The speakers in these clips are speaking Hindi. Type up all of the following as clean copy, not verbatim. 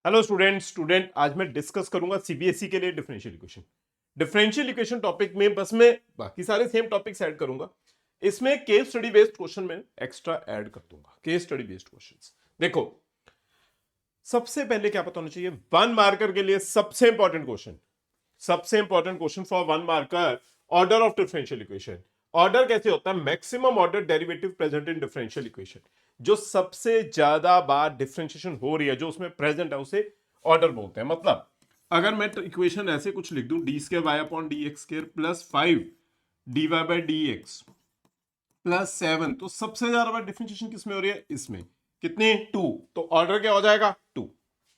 हेलो स्टूडेंट आज मैं डिस्कस करूंगा सीबीएसई के लिए डिफरेंशियल इक्वेशन टॉपिक में बस मैं बाकी सारे सेम टॉपिक्स ऐड करूंगा। इसमें केस स्टडी बेस्ड क्वेश्चन में एक्स्ट्रा ऐड कर दूंगा। केस स्टडी बेस्ड क्वेश्चंस देखो, सबसे पहले क्या पता होना चाहिए वन मार्कर के लिए सबसे important question for one marker, order of differential equation. Order कैसे होता है? Maximum order derivative present in differential equation. जो सबसे ज्यादा बार डिफरेंशिएशन हो रही है, जो उसमें प्रेजेंट है, उसे ऑर्डर बोलते हैं। मतलब अगर मैं इक्वेशन ऐसे कुछ लिख दूं, d square y upon d x square plus 5 d Y by D x plus 7, तो सबसे ज्यादा बार डिफरेंशिएशन किसमें हो रही है? इसमें। कितनी? 2। तो ऑर्डर क्या हो जाएगा? 2।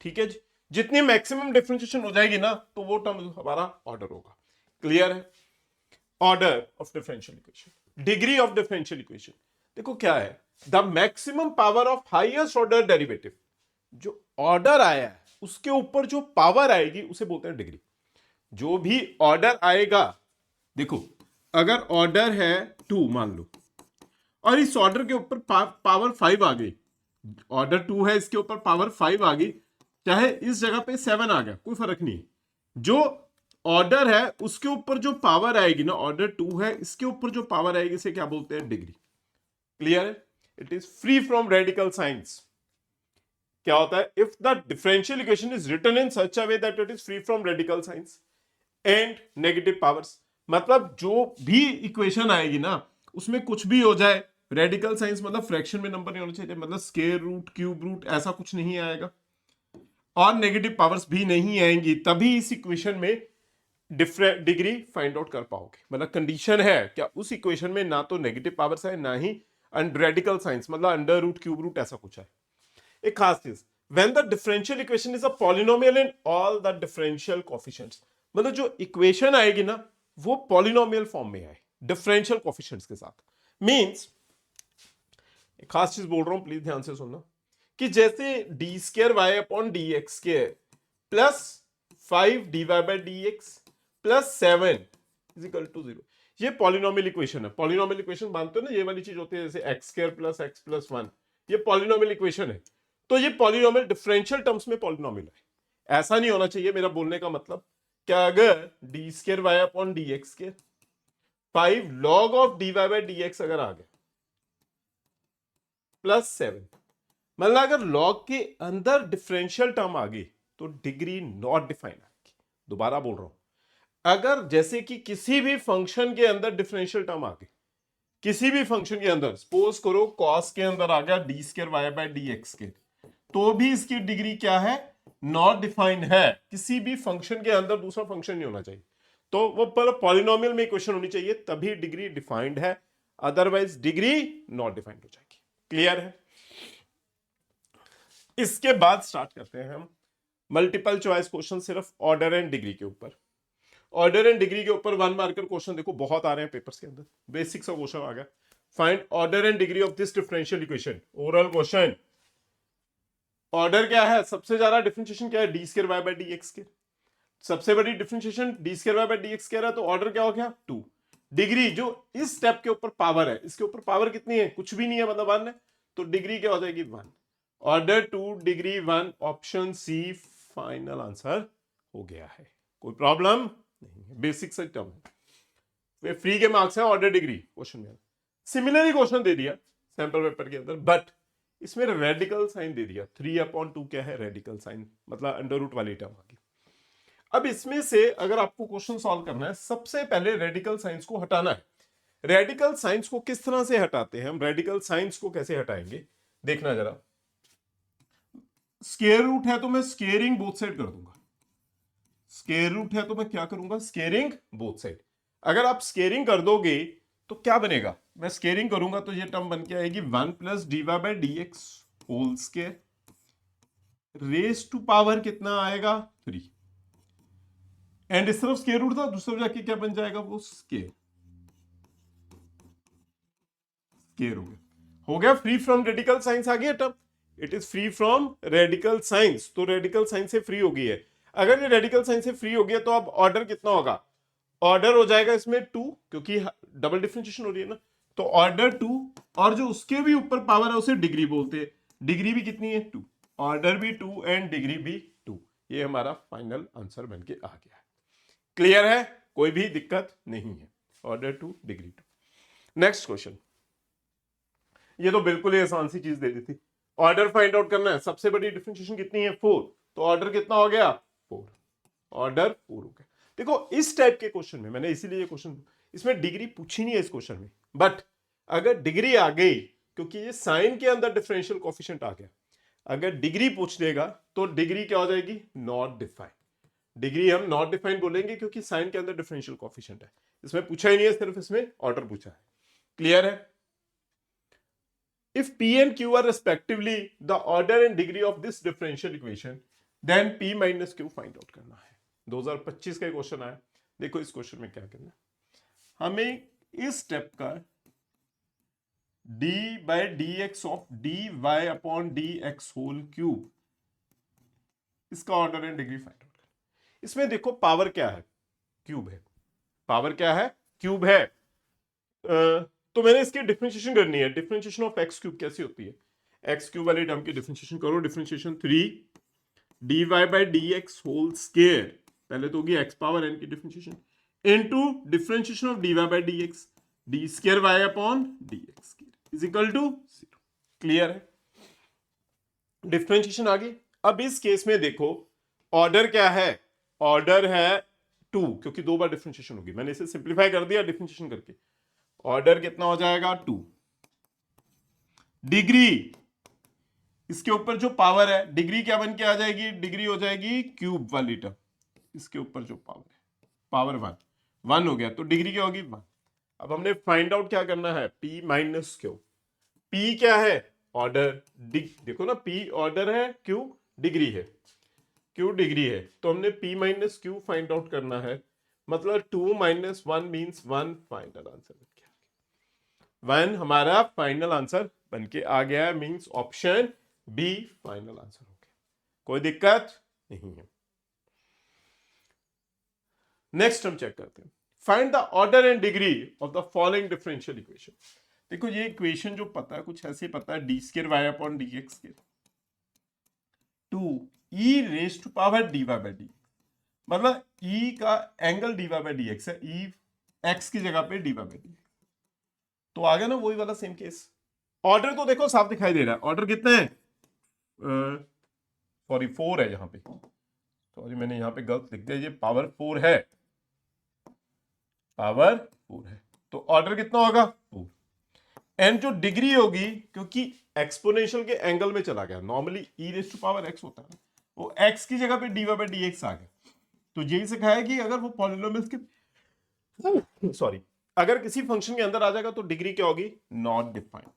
ठीक है जी। जितनी मैक्सिमम डिफरेंशिएशन हो जाएगी ना, तो वो टर्म हमारा ऑर्डर होगा। क्लियर है? Order of differential equation, degree of differential equation. देखो क्या है, the maximum power of highest order derivative. जो ऑर्डर आया है उसके ऊपर जो पावर आएगी उसे बोलते हैं डिग्री। जो भी ऑर्डर आएगा, देखो अगर ऑर्डर है 2 मान लो, और इस ऑर्डर के ऊपर पावर 5 आ गई, ऑर्डर 2 है, इसके ऊपर पावर 5 आ गई, चाहे इस जगह पे 7 आ गया, कोई फर्क नहीं है। जो ऑर्डर है उसके ऊपर जो पावर आएगी ना, ऑर्डर 2 है, इसके ऊपर जो पावर आएगी इसे क्या बोलते हैं? डिग्री। क्लियर है? It is free from radical signs. क्या होता है? If the differential equation is written in such a way that it is free from radical signs and negative powers. मतलब जो भी इक्वेशन आएगी ना, उसमें कुछ भी हो जाए, रेडिकल साइंस मतलब फ्रैक्शन में नंबर नहीं होना चाहिए, मतलब स्क्वायर रूट, क्यूब रूट, ऐसा कुछ नहीं आएगा, और नेगेटिव पावर्स भी नहीं आएंगी, तभी इस इक्वेशन में डिग्री फाइंड आउट कर पाओगे। मतलब कंडीशन है क्या, उस इक्वेशन में ना तो नेगेटिव पावर्स है, ना ही रेडिकल साइंस मतलब अंडर रूट, क्यूब रूट, ऐसा कुछ है। एक खास चीज, when the differential equation is a polynomial in all the differential coefficients, मतलब जो इक्वेशन आएगी ना वो पॉलिनोमियल फॉर्म में आए डिफरेंशियल कोफिशिएंट्स के साथ। मींस एक खास चीज बोल रहा हूं, प्लीज ध्यान से सुनना, कि जैसे d square y upon d x square plus 5 d Y by D x plus 7 is equal to 0, ये पॉलिनोमियल इक्वेशन है। पॉलिनोमियल इक्वेशन मानते हो ना, ये वाली चीज होती है जैसे x square plus x plus 1, ये पॉलिनोमियल इक्वेशन है। तो ये पॉलिनोमियल डिफरेंशियल टर्म्स में पॉलिनोमियल है। ऐसा नहीं होना चाहिए मेरा बोलने का मतलब, क्या अगर d square y upon d x square 5 log of d Y by D x अगर आ गया प्लस 7, मतलब अगर लॉग के अंदर डिफरेंशियल टर्म आ गई तो डिग्री नॉट डिफाइन आएगी। दोबारा बोल रहा हूं, अगर जैसे कि किसी भी फंक्शन के अंदर डिफरेंशियल टर्म आ गई, किसी भी फंक्शन के अंदर, सपोज करो कॉस के अंदर आ गया d square y by D x के, तो भी इसकी डिग्री क्या है? नॉट डिफाइंड है। किसी भी फंक्शन के अंदर दूसरा फंक्शन नहीं होना चाहिए, तो वो पॉलिनोमियल में इक्वेशन होनी चाहिए, तभी डिग्री डिफाइंड है, अदरवाइज डिग्री नॉट डिफाइंड हो जाएगी। क्लियर है? इसके बाद स्टार्ट करते हैं हम मल्टीपल चॉइस क्वेश्चन, सिर्फ ऑर्डर एंड डिग्री के ऊपर। ऑर्डर एंड डिग्री के ऊपर वन मार्कर क्वेश्चन देखो बहुत आ रहे हैं पेपर्स के अंदर। बेसिक सा क्वेश्चन आ गया, find order and degree of this differential equation, oral question. Order क्या है? सबसे ज्यादा डिफरेंशिएशन क्या है? D square y by D x के। सबसे बड़ी differentiation d square y by D x है, तो ऑर्डर क्या हो गया? 2। डिग्री जो इस स्टेप के ऊपर पावर है, इसके ऊपर पावर कितनी है? कुछ भी नहीं है, मतलब 1 है, तो डिग्री क्या हो जाएगी? 1। Order 2 degree 1, option c final answer हो गया है। कोई प्रॉब्लम नहीं है, बेसिक से टर्म है, फ्री के मार्क्स है ऑर्डर डिग्री क्वेश्चन में। सिमिलर क्वेश्चन दे दिया सैंपल पेपर के अंदर, बट इसमें रेडिकल साइन दे दिया। 3/2 क्या है? रेडिकल साइन, मतलब अंडर रूट वाली टर्म आ गई। अब इसमें से अगर आपको क्वेश्चन सॉल्व करना है, सबसे पहले रेडिकल साइंस को हटाना है। रेडिकल साइंस को किस तरह से हटाते हैं हम? रेडिकल साइंस को कैसे हटाएंगे देखना जरा। स्क्वायर रूट है तो मैं स्क्वेयरिंग बोथ साइड कर दूंगा। स्क्वायर रूट है तो मैं क्या करूंगा? Squaring both side. अगर आप स्क्वेयरिंग कर दोगे तो क्या बनेगा? मैं स्क्वेयरिंग करूंगा तो ये टर्म बन के आएगी 1 plus d Y by D x whole square, raise to power कितना आएगा? 3। एंड इस तरफ स्क्वायर रूट था, दूसरी तरफ जाके क्या बन जाएगा? वो स्क्वायर हो गया फ्री फ्रॉम रेडिकल साइंस। आ गया term, it is free from radical science, तो रेडिकल साइंस से फ्री हो गई है। अगर ये रेडिकल साइंस से फ्री हो गया तो अब ऑर्डर कितना होगा? ऑर्डर हो जाएगा इसमें 2, क्योंकि डबल डिफरेंशिएशन हो रही है ना, तो ऑर्डर 2, और जो उसके भी ऊपर पावर है उसे डिग्री बोलते हैं। डिग्री भी कितनी है? 2। ऑर्डर भी 2 एंड डिग्री भी 2। ये हमारा फाइनल आंसर बन के आ गया है। क्लियर है, कोई भी दिक्कत नहीं है। Order 2 degree 2। नेक्स्ट क्वेश्चन, ये तो बिल्कुल ही आसान सी चीज दे दी थी। ऑर्डर फाइंड आउट करना है, सबसे बड़ी डिफरेंशिएशन कितनी है 4, तो ऑर्डर कितना हो गया 4, ऑर्डर 4 हो गया। देखो इस टाइप के क्वेश्चन में मैंने इसीलिए ये क्वेश्चन, इसमें डिग्री पूछी नहीं है इस क्वेश्चन में, बट अगर डिग्री आ गई, क्योंकि ये साइन के अंदर डिफरेंशियल कोफिशिएंट आ गया, अगर डिग्री पूछ लेगा तो डिग्री क्या हो जाएगी नॉट डिफाइंड। डिग्री हम नॉट डिफाइंड बोलेंगे क्योंकि साइन के अंदर डिफरेंशियल कोफिशिएंट है, इसमें पूछा ही नहीं है, सिर्फ इसमें ऑर्डर पूछा है। क्लियर है। If P and Q are respectively the order and degree of this differential equation, then P minus Q find out करना है। 2025 का क्वेश्चन आया, देखो इस क्वेश्चन में क्या करना है, हमें इस स्टेप का d by dx of dy upon dx whole cube, इसका order and degree find out करना। इसमें देखो पावर क्या है, क्यूब है, पावर क्या है क्यूब है। तो मैंने इसकी डिफरेंशिएशन करनी है। डिफरेंशिएशन ऑफ एक्स क्यूब कैसी होती है, एक्स क्यूब वाले टर्म की डिफरेंशिएशन करो, differentiation 3 dy by dx whole square, पहले तो होगी एक्स पावर एन की differentiation, into differentiation of dy by dx d square y upon dx is equal to 0। Clear है, डिफरेंशिएशन आ गई। अब इस केस में देखो ऑर्डर क्या है, ऑर्डर है 2, क्योंकि 2 बार डिफरेंशिएशन होगी, मैंने इसे सिंप्लीफाई कर दिया डिफरेंशिएशन करके, ऑर्डर कितना हो जाएगा 2। डिग्री, इसके ऊपर जो पावर है डिग्री क्या बन के आ जाएगी, डिग्री हो जाएगी क्यूब वाली टर्म, इसके ऊपर जो पावर है पावर 1 हो गया, तो डिग्री क्या होगी 1। अब हमने फाइंड आउट क्या करना है, P माइनस क्यू। P क्या है ऑर्डर, देखो ना P ऑर्डर है, Q डिग्री है, Q डिग्री है, तो हमने P minus Q find out करना है, मतलब 2 माइनस 1 मीन्स 1 फाइनल आंसर बन गया, 1 हमारा फाइनल आंसर बन के आ गया, means option b final answer हो गया, कोई दिक्कत नहीं है। नेक्स्ट हम चेक करते हैं, find the order and degree of the following differential equation. देखो ये इक्वेशन जो पता है कुछ ऐसे पता है, d square y upon d x square to e raise to power d Y by d, मतलब ई का angle d Y by D x है, ई एक्स की जगह पे डी वाई बाई डी, तो आ गया ना वही वाला सेम केस। ऑर्डर तो देखो साफ दिखाई दे रहा है, ऑर्डर कितने हैं, सॉरी 4 है यहाँ पे, सॉरी मैंने यहाँ पे गलत लिख दिया, ये पावर 4 है, पावर 4 है, तो ऑर्डर कितना होगा 4। एंड जो डिग्री होगी, क्योंकि एक्सपोनेंशियल के एंगल में चला गया, normally E raise to power X होता है, वो एक्स की जगह पे D Y by D X आ गया, तो यही सिखाया कि अगर वो पॉलिनोमियल्स के सॉरी अगर किसी फंक्शन के अंदर आ जाएगा तो डिग्री क्या होगी not defined,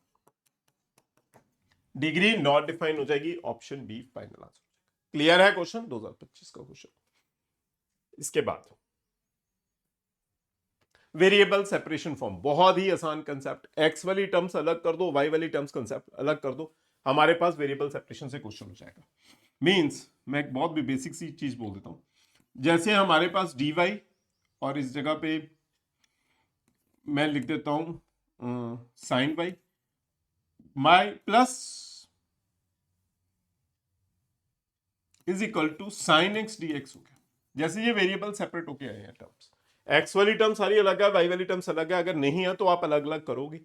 degree not defined हो जाएगी, option b final answer. Clear है क्वेश्चन 2025 का क्वेश्चन। इसके बाद वेरिएबल सेपरेशन फॉर्म, बहुत ही आसान कंसेप्ट, एक्स वाली टर्म्स अलग कर दो, वाई वाली टर्म्स कंसेप्ट अलग कर दो, हमारे पास वेरिएबल सेपरेशन से क्वेश्चन हो जाएगा। मींस मैं एक बहुत भी बेसिक सी चीज बोल देता हूं, जैसे हमारे पास डी वाई और इस जगह पे मैं लिख देता हूं sine y my plus is equal to sine x d x हो गया। जैसे ये वेरिएबल सेपरेट होके आए हैं टर्म्स, एक्स वाली टर्म सारी अलग है, वाई वाली टर्म्स अलग है, अगर नहीं है तो आप अलग अलग करोगे,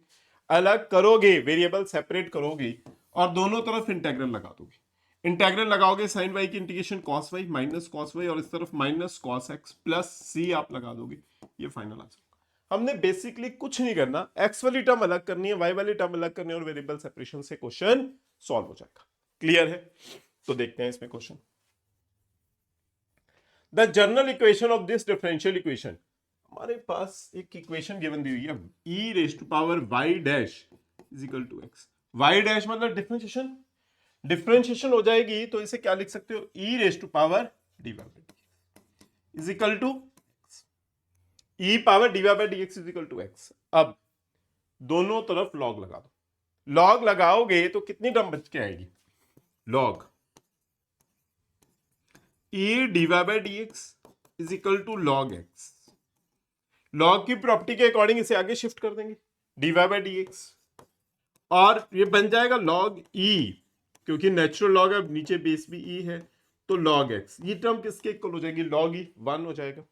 अलग करोगे वेरिएबल सेपरेट करोगे और दोनों तरफ इंटेग्रल लगा दोगे। इंटेग्रल लगाओगे साइन वाई की integration cos y minus cos y और इस तरफ minus cos x plus c आप लगा दोगे, ये फाइनल आंसर। हमने बेसिकली कुछ नहीं करना, एक्स वाली टर्म अलग करनी है, वाई वाली टर्म अलग करनी है और वेरिएबल सेपरेशन से क्वेश्चन सॉल्व हो जाएगा। क्लियर है, तो देखते हैं इसमें question. The general equation of this differential equation, हमारे पास एक इक्वेशन गिवन दी हुई है, e raise to power y dash is equal to x, y dash मतलब डिफरेंशिएशन, डिफरेंशिएशन हो जाएगी तो इसे क्या लिख सकते हो, e raise to power dy by dx is equal to e power dy by dx is equal to x। अब दोनों तरफ लॉग लगा दो, लॉग लगाओगे तो कितनी टर्म बच के आएगी, log e dy by dx is equal to log x, लॉग की प्रॉपर्टी के अकॉर्डिंग इसे आगे शिफ्ट कर देंगे dy बाई dx और ये बन जाएगा log e क्योंकि नेचुरल लॉग अब नीचे बेस भी ई है, तो लॉग एक्स, ये टर्म किसके इक्वल हो जाएगी, लॉग ई 1 हो जाएगा,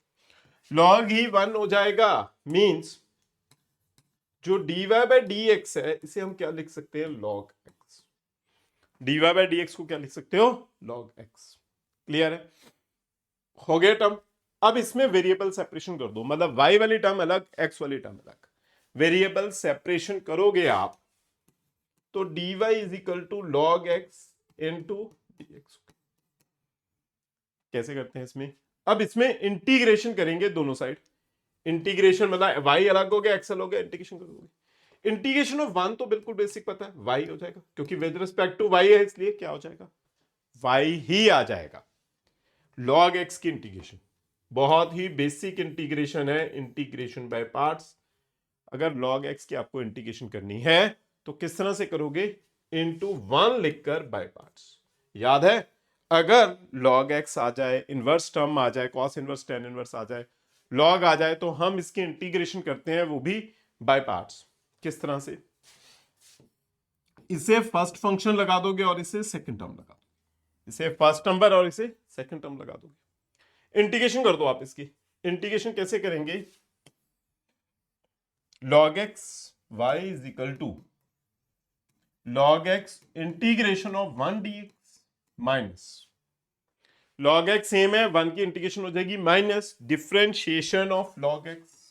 लॉग ही 1 हो जाएगा। मींस जो dy बाय dx है इसे हम क्या लिख सकते हैं, log x. dy by dx को क्या लिख सकते हो, लॉग एक्स। क्लियर है, हो गया टर्म। अब इसमें वेरिएबल सेपरेशन कर दो, मतलब y वाली टर्म अलग, x वाली टर्म अलग, वेरिएबल सेपरेशन करोगे आप तो dy is equal to log x into dx। कैसे करते हैं इसमें, अब इसमें इंटीग्रेशन करेंगे दोनों साइड, इंटीग्रेशन मतलब y अलग हो गया x अलग हो गया, इंटीग्रेशन करोगे, इंटीग्रेशन ऑफ 1 तो बिल्कुल बेसिक पता है y हो जाएगा, क्योंकि विद रिस्पेक्ट टू y है इसलिए क्या हो जाएगा, y ही आ जाएगा। log x की इंटीग्रेशन बहुत ही बेसिक इंटीग्रेशन है, इंटीग्रेशन बाय पार्ट्स। अगर log x की आपको इंटीग्रेशन करनी है तो किस तरह से करोगे, इनटू 1 लिखकर बाय पार्ट्स। याद है, अगर log x आ जाए, इनवर्स टर्म आ जाए, cos इनवर्स tan इनवर्स आ जाए, log आ जाए, तो हम इसकी इंटीग्रेशन करते हैं वो भी बाय पार्ट्स। किस तरह से, इसे फर्स्ट फंक्शन लगा दोगे और इसे सेकंड टर्म लगा दोगे, इसे फर्स्ट नंबर और इसे सेकंड टर्म लगा दोगे, इंटीग्रेशन कर दो आप इसकी। इंटीग्रेशन कैसे करेंगे, log x y is equal to log x integration of 1 dx minus log x same है, 1 की इंटीग्रेशन हो जाएगी minus differentiation of log x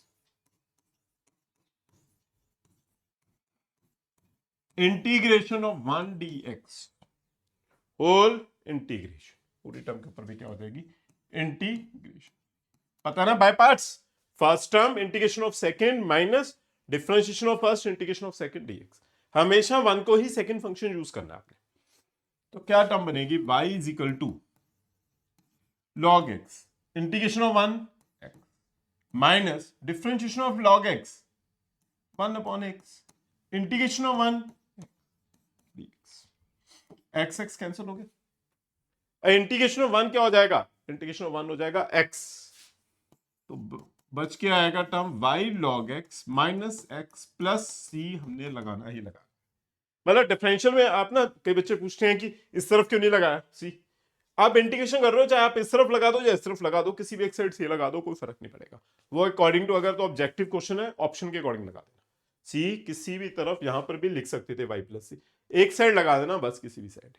integration of 1 dx whole integration, पूरी टर्म के ऊपर भी क्या हो जाएगी, इंटीग्रेशन। पता ना by parts, first term integration of second minus differentiation of first integration of second dx। हमेशा 1 को ही सेकंड फंक्शन यूज करना है आपने। तो क्या टर्म बनेगी, y is equal to log x integration of 1 x minus differentiation of log x 1 upon x integration of 1 dx। x x cancel हो गया, इंटीग्रेशन ऑफ 1 क्या हो जाएगा, इंटीग्रेशन ऑफ 1 हो जाएगा x, तो बच के आएगा term y log x minus x plus c, हमने लगाना ही लगा। मतलब डिफरेंशियल में आप ना, कई बच्चे पूछते हैं कि इस तरफ क्यों नहीं लगाया c, आप इंटीग्रेशन कर रहे हो चाहे आप इस तरफ लगा दो या इस तरफ लगा दो, किसी भी एक साइड से लगा दो, कोई फर्क नहीं पड़ेगा। वो अकॉर्डिंग टू, अगर तो ऑब्जेक्टिव क्वेश्चन है ऑप्शन के अकॉर्डिंग लगा देना, सी किसी भी तरफ, यहां पर भी लिख सकते थे y प्लस सी, एक साइड लगा देना बस, किसी भी साइड।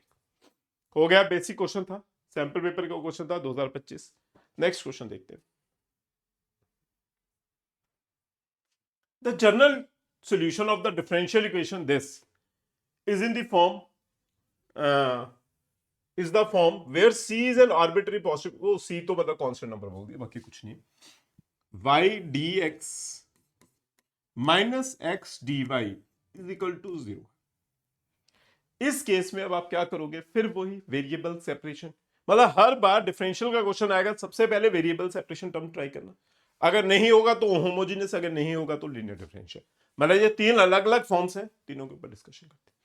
हो गया, बेसिक क्वेश्चन था, सैंपल पेपर का क्वेश्चन था 2025। नेक्स्ट क्वेश्चन देखते हैं। The general solution of the differential equation this is in the form is the form where c is an arbitrary positive, वो c तो मतलब कांस्टेंट नंबर बोल दिया, बाकी कुछ नहीं, y dx minus x dy is equal to 0। इस केस में अब आप क्या करोगे, फिर वही वेरिएबल सेपरेशन, मतलब हर बार डिफरेंशियल का क्वेश्चन आएगा सबसे पहले वेरिएबल सेपरेशन टर्म ट्राई करना, अगर नहीं होगा तो होमोजेनियस, अगर नहीं होगा तो लीनियर डिफरेंशियल। मतलब ये 3 अलग अलग फॉर्म्स हैं, तीनों के ऊपर डिस्कशन करते हैं।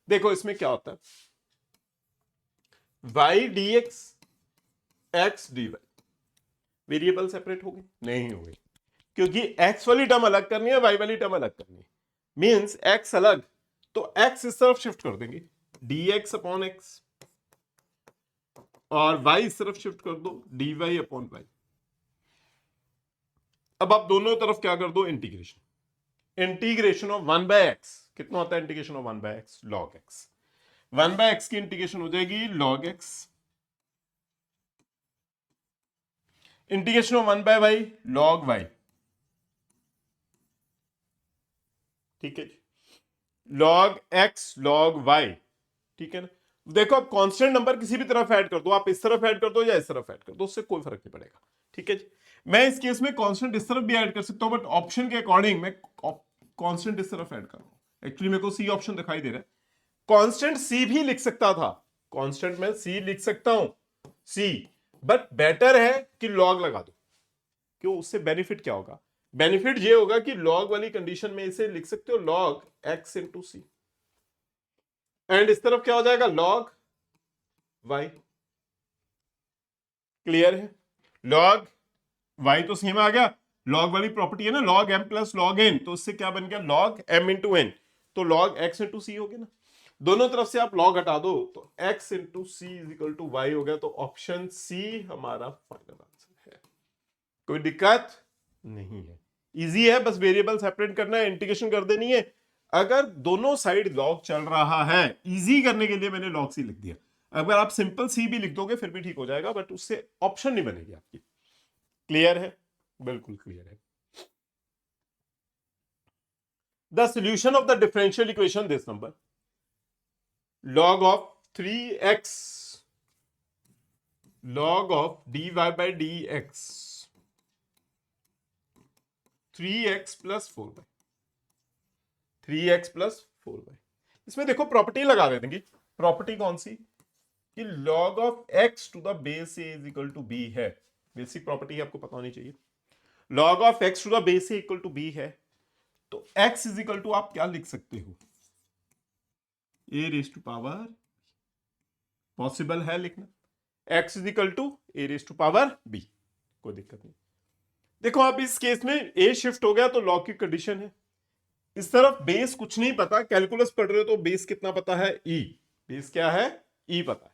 देखो इसमें क्या होता है, y dx x dy variable separate हो गई, नहीं हो गई, क्योंकि x वाली टर्म अलग करनी है, y वाली टर्म अलग करनी है। मींस x अलग, तो x इस तरफ शिफ्ट कर देंगे dx अपॉन x, और y इस तरफ शिफ्ट कर दो dy अपॉन y। अब आप दोनों तरफ क्या कर दो, integration, integration of 1 by x कितना होता है, integration of 1 by x log x, 1 by x की इंटीग्रेशन हो जाएगी log x, integration of 1 by y log y। ठीक है जी, log x log y, ठीक है ना। देखो अब कांस्टेंट नंबर किसी भी तरफ ऐड कर दो, आप इस तरफ ऐड कर दो या इस तरफ ऐड कर दो, उससे कोई फर्क नहीं पड़ेगा। ठीक है जी, मैं इस केस में कांस्टेंट इस तरफ भी ऐड कर सकता हूं, बट ऑप्शन के अकॉर्डिंग मैं कांस्टेंट इस तरफ ऐड कर रहा हूं। एक्चुअली मेरे को सी ऑप्शन दिखाई दे रहा है, कांस्टेंट सी भी लिख सकता था, कांस्टेंट में सी लिख सकता हूं सी, बट बेटर है कि लॉग लगा दो। क्यों, उससे बेनिफिट क्या होगा, बेनिफिट ये होगा कि लॉग वाली कंडीशन में इसे लिख सकते हो log x into c, and इस तरफ क्या हो जाएगा लॉग y। क्लियर है, लॉग y तो सेम आ गया, लॉग वाली प्रॉपर्टी है ना log m plus log n, तो इससे क्या बन गया लॉग m इंटू n, तो लॉग x इंटू सी हो गया ना। दोनों तरफ से आप लॉग हटा दो तो x into c is equal to y हो गया, तो ऑप्शन सी हमारा फाइनल आंसर है। कोई दिक्कत नहीं है, इजी है, बस वेरिएबल सेपरेट करना है, इंटीग्रेशन कर देनी है। अगर दोनों साइड लॉग चल रहा है, इजी करने के लिए मैंने लॉग सी लिख दिया। अगर आप सिंपल सी भी लिख दोगे फिर भी ठीक हो जाएगा, बट उससे ऑप्शन नहीं बनेगी आपकी। क्लियर है? बिल्कुल क्लियर है। The solution of the differential equation this number log of 3x log of dy by dx 3x plus 4y 3x plus 4y। इसमें देखो प्रॉपर्टी लगा देते हैं। प्रॉपर्टी कौन सी? कि log of x to the base a is equal to b है। बेसिक प्रॉपर्टी आपको पता होनी चाहिए। log of x to the base a equal to b है, तो x is equal to आप क्या लिख सकते हो? a raised to power, possible है लिखना, x is equal to a raise to power b, कोई दिक्कत नहीं। देखो आप इस केस में a शिफ्ट हो गया तो लॉग की कंडीशन है। इस तरफ बेस कुछ नहीं पता, कैलकुलस पढ़ रहे हो तो बेस कितना पता है? e। बेस क्या है? e पता है।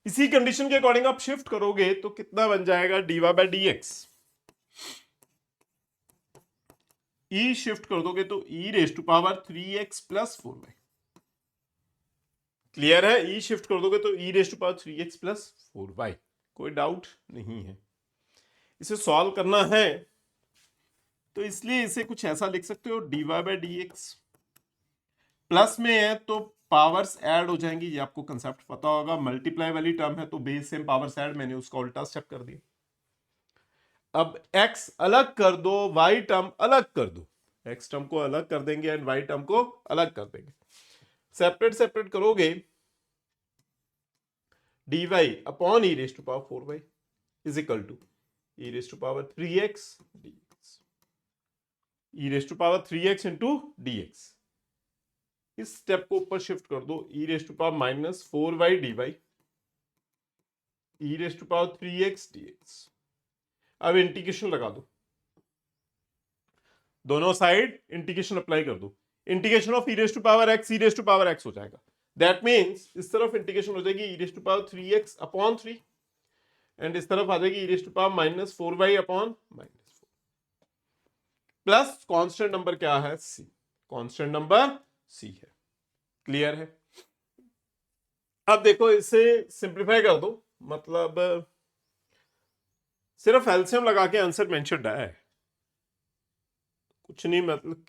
इसी कंडीशन के अकॉर्डिंग आप शिफ्ट करोगे तो कितना बन जाएगा? dy by dx। e shift कर दोगे तो e raise to power 3x plus 4y। Clear है? e शिफ्ट कर दोगे तो e raise to power 3x plus 4y। कोई डाउट नहीं है। इसे सॉल्व करना है तो इसलिए इसे कुछ ऐसा लिख सकते हो, dy बाय dx। प्लस में है तो पावर्स ऐड हो जाएंगी, ये आपको कंसेप्ट पता होगा। मल्टीप्लाई वाली टर्म है तो बेस सेम पावर्स ऐड, मैंने उसका उल्टा स्टेप कर दिया। अब x अलग कर दो, y टर्म अलग कर दो। x टर्म को अलग कर देंगे एंड y टर्म को अलग कर देंगे। सेपरेट सेपरेट करोगे, dy upon e raise to power 4y is equal to e raise to power 3x dx, e raise to power 3x into dx। इस स्टेप को ऊपर शिफ्ट कर दो, e raise to power minus 4y dy, e raise to power 3x dx। अब इंटीग्रेशन लगा दो, दोनों साइड इंटीग्रेशन अप्लाई कर दो। Integration of e raise to power x e raise to power x हो जाएगा। दैट मीन्स इस तरफ इंटीग्रेशन हो जाएगी e raise to power 3x upon 3 and इस तरफ आ जाएगी e raise to power minus 4y upon minus 4 plus constant number क्या है? c। कांस्टेंट नंबर c है। क्लियर है? अब देखो इसे सिंप्लीफाई कर दो, मतलब सिर्फ एलसीएम लगा के आंसर मेंशन्ड है, कुछ नहीं, मतलब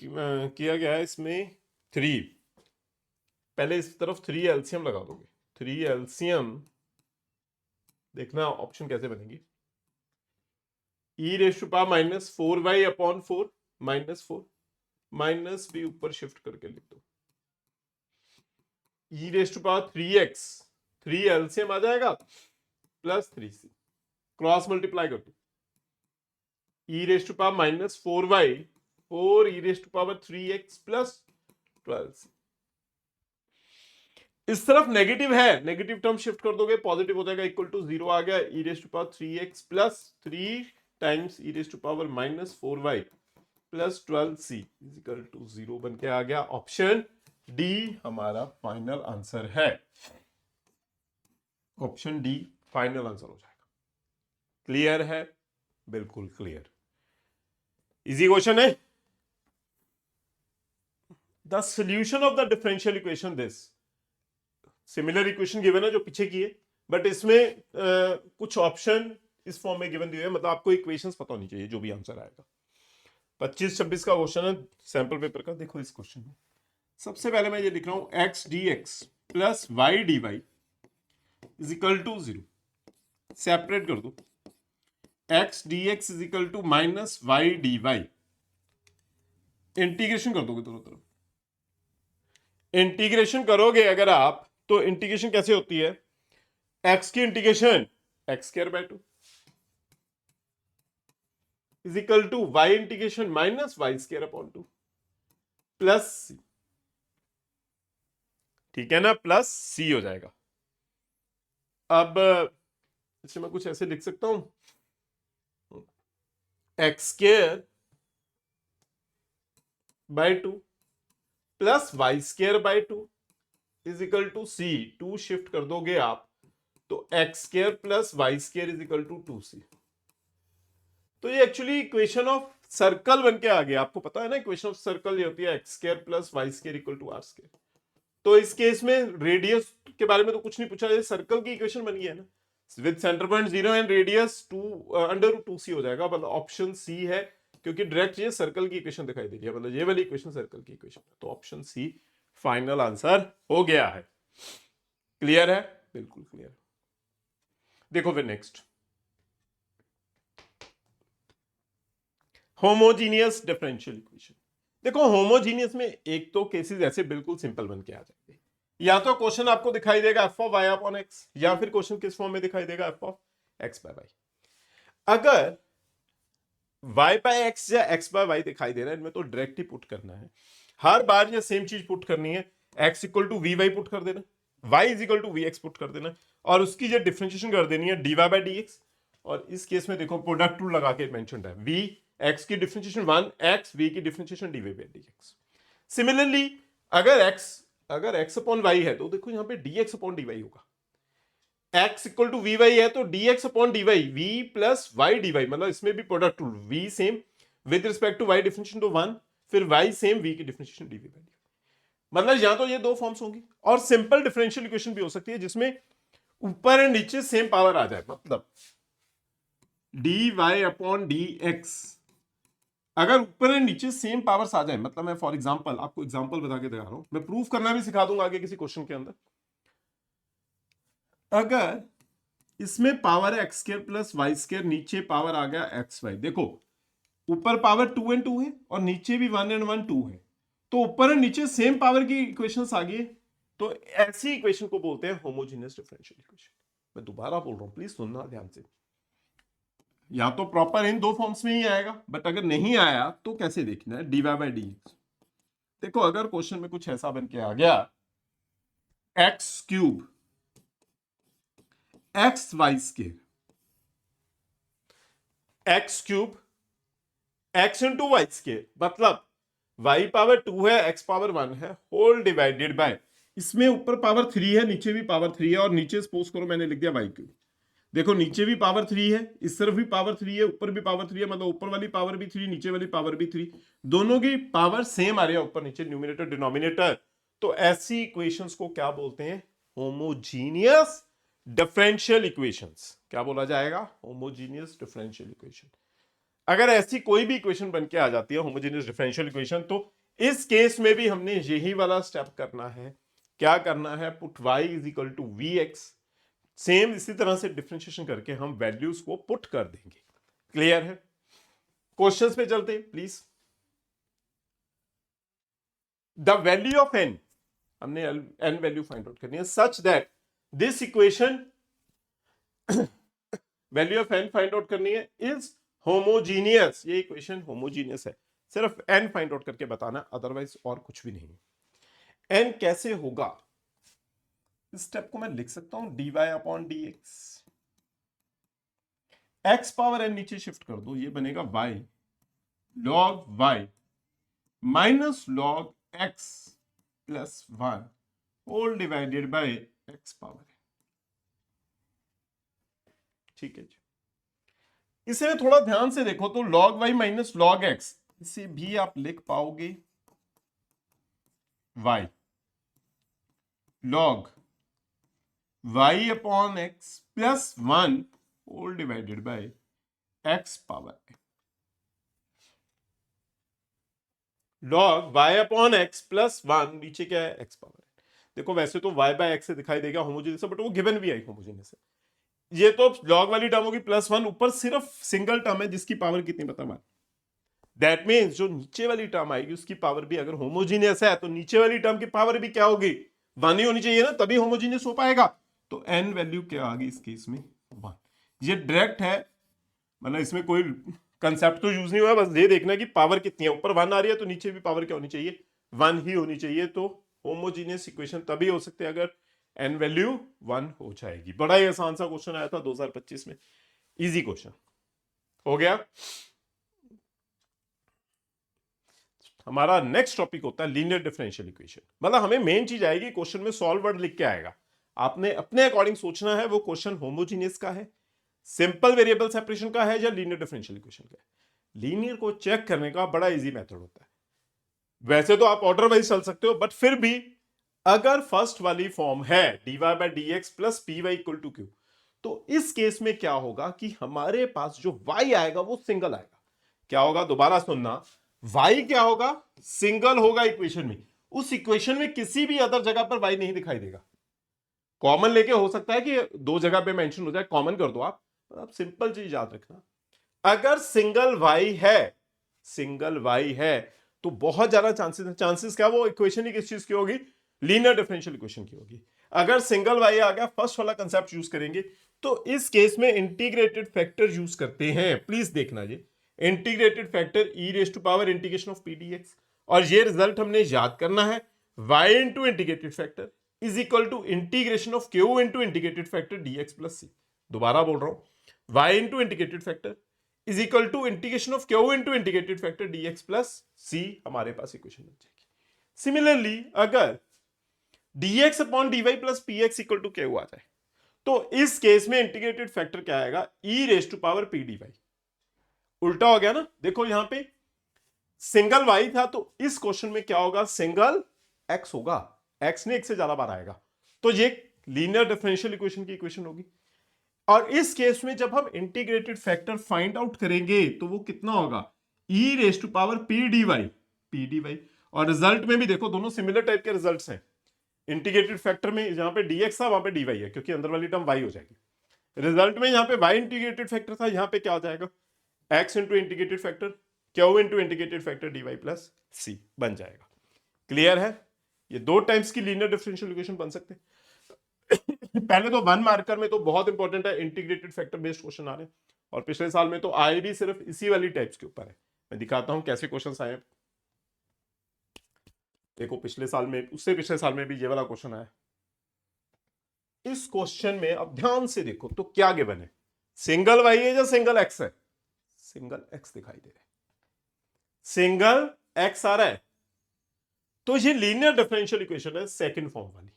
किया गया है इसमें 3। पहले इस तरफ 3 एलसीएम लगा दोगे, 3 एलसीएम देखना ऑप्शन कैसे बनेगी। e raise to power minus 4y upon 4 minus 4 minus भी ऊपर शिफ्ट करके लिख दो, e raise to power 3x, 3 LCM आ जाएगा प्लस 3c, क्रॉस मल्टीप्लाई कर दो, e raise to power minus 4y 4 e raise to power 3x plus 12c। इस तरफ नेगेटिव है, नेगेटिव टर्म शिफ्ट कर दोगे पॉजिटिव हो जाएगा, इक्वल टू 0 आ गया, e raise to power 3x plus 3 times e raise to power minus 4y plus 12c is equal to 0 बन के आ गया। ऑप्शन डी हमारा फाइनल आंसर है। ऑप्शन डी फाइनल आंसर हो जाएगा। क्लियर है? बिल्कुल क्लियर। इजी क्वेश्चन है। The solution of the differential equation this, similar equation given है जो पीछे की है, बट इसमें कुछ ऑप्शन इस फॉर्म में गिवन दिए हैं, मतलब आपको इक्वेशंस पता होनी चाहिए जो भी आंसर आएगा। 25-26 का क्वेश्चन है सैंपल पेपर का। देखो इस क्वेश्चन में सबसे पहले मैं ये लिख रहा हूं x dx plus y dy is equal to 0। Separate कर दो, x dx is equal to minus y dy। Integration कर दोगे दोनों तरफ। इंटीग्रेशन करोगे अगर आप तो इंटीग्रेशन कैसे होती है? x की integration x square by 2 is equal to y integration minus y square upon 2 plus c। ठीक है ना? प्लस c हो जाएगा। अब इसे मैं कुछ ऐसे लिख सकता हूं, x square by 2 plus y square by 2 is equal to c, 2 shift कर दोगे आप तो x square plus y square is equal to 2c। तो ये एक्चुअली इक्वेशन ऑफ सर्कल बन के आ गया। आपको पता है ना इक्वेशन ऑफ सर्कल ये होती है x square plus y square equal to r square. तो इस केस में रेडियस के बारे में तो कुछ नहीं पूछा, ये सर्कल की इक्वेशन बन गया है ना, with centre point 0 and radius 2 under root 2c हो जाएगा। मतलब ऑप्शन सी है, क्योंकि डायरेक्ट ये सर्कल की इक्वेशन दिखाई दे रही है, मतलब ये वाली इक्वेशन सर्कल की इक्वेशन है। तो ऑप्शन सी फाइनल आंसर हो गया है। क्लियर है? बिल्कुल क्लियर है। देखो फिर नेक्स्ट, होमोजीनियस डिफरेंशियल इक्वेशन। देखो होमोजीनियस में एक तो केसेस ऐसे बिल्कुल सिंपल बन के आ जाएंगे, या तो क्वेश्चन आपको दिखाई देगा f of y upon x, या फिर क्वेश्चन किस फॉर्म में दिखाई देगा f of x by y. अगर y बाय एक्स या x बाय वाई दिखाई दे रहा है, इनमें तो डायरेक्ट ही पुट करना है। हर बार ये सेम चीज पुट करनी है, x equal to v y put कर देना, y is equal to v x put कर देना, और उसकी जो डिफरेंशिएशन कर देनी है dy बाय dx। और इस केस में देखो प्रोडक्ट रूल लगा के मेंशन्ड है, v x की डिफरेंशिएशन 1, x v की differentiation dy by dx। Similarly अगर x अपॉन y है तो देखो यहाँ पे dx अपॉन dy होगा। x equal to v y है तो dx upon dy v plus y dy, मतलब इसमें भी product rule, v same with respect to y differentiation तो 1, फिर y सेम v की डिफरेंशिएशन dy बाय dy। मतलब या तो ये दो फॉर्म्स होंगी, और सिंपल डिफरेंशियल इक्वेशन भी हो सकती है जिसमें ऊपर एंड नीचे सेम पावर आ जाए। मतलब dy अपॉन dx अगर ऊपर एंड नीचे सेम पावर्स आ जाए, मतलब मैं फॉर एग्जांपल आपको एग्जांपल बता के दिखा रहा हूं, मैं प्रूफ करना भी सिखा दूंगा आगे किसी क्वेश्चन के अंदर। अगर इसमें पावर है x square plus y square, नीचे पावर आ गया एक्स वाई, देखो ऊपर पावर 2 एंड 2 है और नीचे भी 1 एंड 1 2 है, तो ऊपर एंड नीचे सेम पावर की इक्वेशंस आ गई, तो ऐसी इक्वेशन को बोलते हैं होमोजेनियस डिफरेंशियल इक्वेशन। मैं दोबारा बोल रहा हूं, प्लीज सुनना ध्यान से। या तो प्रॉपर इन दो फॉर्म्स में ही आएगा, बट अगर नहीं आया तो कैसे देखना है, dy बाय dx। देखो अगर क्वेश्चन में कुछ ऐसा बन के आ गया, x cube x y square, x cube x into y square, मतलब वाई पावर 2 है एक्स पावर 1 है, होल डिवाइडेड बाय, इसमें ऊपर पावर 3 है नीचे भी पावर 3 है, और नीचे सपोज करो मैंने लिख दिया वाई क्यूब। देखो नीचे भी पावर 3 है, इस तरफ भी पावर 3 है, ऊपर भी पावर 3 है, मतलब ऊपर वाली पावर भी 3 नीचे वाली पावर भी 3, दोनों की पावर सेम आ रही है ऊपर नीचे, न्यूमरेटर डिनोमिनेटर। तो ऐसी इक्वेशंस को क्या बोलते हैं, होमोजीनियस डिफरेंशियल इक्वेशंस। क्या बोला जाएगा, होमोजीनियस डिफरेंशियल इक्वेशन। अगर ऐसी कोई भी इक्वेशन बन के आ जाती है होमोजेनियस डिफरेंशियल इक्वेशन, तो इस केस में भी हमने यही वाला स्टेप करना है। क्या करना है, put y is equal to v x, same इसी तरह से डिफरेंशिएशन करके हम वैल्यूज को पुट कर देंगे। क्लियर है? क्वेश्चंस पे चलते हैं please. The value of n, हमने n वैल्यू फाइंड आउट करनी है, such that this equation value of n find out करनी है इज होमोजीनियस। ये इक्वेशन होमोजीनियस है, सिर्फ n फाइंड आउट करके बताना, अदरवाइज और कुछ भी नहीं। n कैसे होगा, इस स्टेप को मैं लिख सकता हूं dy upon dx, x power n नीचे शिफ्ट कर दो, ये बनेगा y log y minus log x plus 1 whole divided by x power n। ठीक है जी, इसे थोड़ा ध्यान से देखो तो log y minus log x, इसे भी आप लिख पाओगे y log y upon x plus 1 whole divided by x power n। log y upon x plus 1, नीचे क्या है x पावर n। देखो वैसे तो y बाय x से दिखाई देगा होमोजेनियस, बट वो गिवन भी आई होमोजेनियस है। ये तो log वाली टर्म होगी प्लस 1, ऊपर सिर्फ सिंगल टर्म है जिसकी पावर कितनी पता है, दैट मीन्स जो नीचे वाली टर्म आएगी उसकी पावर भी अगर होमोजीनियस है तो नीचे वाली टर्म की पावर भी क्या होगी, 1 ही होनी चाहिए ना, तभी होमोजीनियस हो पाएगा। तो n वैल्यू क्या आ गई इस केस में 1। ये डायरेक्ट है, मतलब इसमें कोई कंसेप्ट तो यूज नहीं हुआ, बस ये देखना है कि पावर कितनी है, ऊपर 1 आ रही है तो नीचे भी पावर क्या होनी चाहिए, 1 ही होनी चाहिए। तो होमोजीनियस इक्वेशन तभी हो सकते हैं अगर n वैल्यू 1 हो जाएगी। बड़ा ही आसान सा क्वेश्चन आया था 2025 में, इजी क्वेश्चन हो गया। हमारा नेक्स्ट टॉपिक होता है लीनियर डिफरेंशियल इक्वेशन। मतलब हमें मेन चीज आएगी क्वेश्चन में सॉल्व वर्ड लिख के आएगा, आपने अपने अकॉर्डिंग सोचना है वो क्वेश्चन होमोजीनियस का है, सिंपल वेरिएबल सेपरेशन का है या लीनियर डिफरेंशियल इक्वेशन का है। लीनियर को चेक करने का बड़ा इजी मेथड होता है। वैसे तो आप ऑर्डर वाइज चल सकते हो, बट फिर भी अगर फर्स्ट वाली फॉर्म है dy by D x plus p y equal to q, तो इस केस में क्या होगा कि हमारे पास जो y आएगा वो सिंगल आएगा। क्या होगा, दोबारा सुनना, y क्या होगा, सिंगल होगा इक्वेशन में। उस इक्वेशन में किसी भी अदर जगह पर y नहीं दिखाई देगा। कॉमन लेके हो सकता है कि दो जगह पे मेंशन हो जाए, कॉमन कर दो आप सिंपल चीज याद रखना, अगर सिंगल y है तो बहुत ज्यादा चांसेस क्या, वो इक्वेशन ही किस चीज की होगी, लीनियर डिफरेंशियल इक्वेशन की होगी। अगर सिंगल y आ गया, फर्स्ट वाला कंसेप्ट यूज करेंगे, तो इस केस में इंटीग्रेटेड फैक्टर यूज करते हैं। प्लीज देखना, ये integrated factor e raise to power integration of P D X, और ये रिजल्ट हमने याद करना है, y into integrated factor is equal to integration of Q into integrated factor D x plus C. दोबारा बोल रहा हूं, y into integrated factor is equal to integration of Q into integrated factor D x plus C, हमारे पास इक्वेशन बन जाएगी। सिमिलरली अगर dx upon dy plus P X equal to Q आ जाए, तो इस केस में इंटीग्रेटेड फैक्टर क्या आएगा, e raise to power p d y. उल्टा हो गया ना, देखो यहां पे सिंगल y था, तो इस क्वेश्चन में क्या होगा, सिंगल x होगा, x ने एक से ज्यादा बार आएगा, तो ये लीनियर डिफरेंशियल इक्वेशन की इक्वेशन होगी। और इस केस में जब हम इंटीग्रेटेड फैक्टर फाइंड आउट करेंगे तो वो कितना होगा, e raise to power p d y. और रिजल्ट में भी देखो दोनों सिमिलर टाइप के रिजल्ट्स हैं। इंटीग्रेटेड फैक्टर में जहां पे dx था वहां पे dy है, क्योंकि अंदर वाली टर्म y हो जाएगी। रिजल्ट में यहां पे y इंटीग्रेटेड फैक्टर था, यहां पे क्या हो जाएगा, x into integrated factor q into integrated factor dy plus c बन जाएगा। क्लियर है, ये दो टाइप्स की लीनियर डिफरेंशियल इक्वेशन बन सकते हैं। पहले तो वन मार्कर में तो बहुत इंपॉर्टेंट है, इंटीग्रेटेड फैक्टर बेस्ड क्वेश्चन आ रहे हैं, और पिछले साल में तो आए भी सिर्फ इसी वाली टाइप्स के ऊपर है। मैं दिखाता हूं कैसे क्वेश्चंस आए हैं। देखो पिछले साल में, उससे पिछले साल में भी ये वाला क्वेश्चन आया। इस क्वेश्चन में अब ध्यान से देखो तो क्या गिवन है, सिंगल y है या सिंगल x है, सिंगल x दिखाई दे रहा है, सिंगल x आ रहा है, तो ये लीनियर डिफरेंशियल इक्वेशन है सेकंड फॉर्म वाली।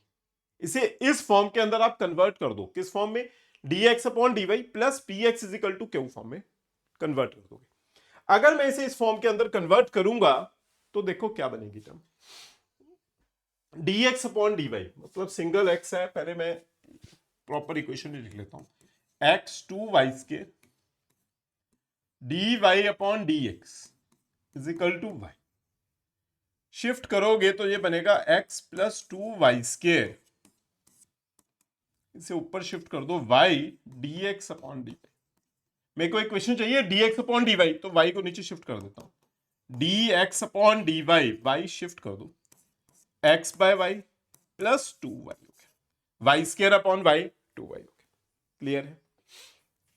इसे इस फॉर्म के अंदर आप कन्वर्ट कर दो, किस फॉर्म में, dx upon dy plus P x is equal to q form में कन्वर्ट कर दोगे। अगर मैं इसे इस फॉर्म के अंदर कन्वर्ट करूंगा तो देखो क्या बनेगी टर्म, dx अपॉन dy, मतलब सिंगल x है, पहले मैं प्रॉपर इक्वेशन ही लिख लेता हूं, x 2y स्क्वायर dy upon dx is equal to y। Shift करोगे तो ये बनेगा x प्लस 2y स्क्वायर, इसे ऊपर शिफ्ट कर दो, y dx अपॉन dy। मेरे को इक्वेशन चाहिए dx अपॉन dy, तो y को नीचे शिफ्ट कर देता हूं, dx upon dy, y shift कर दो, x bye y plus 2y हो गया, y square upon y 2y हो गया। क्लियर है,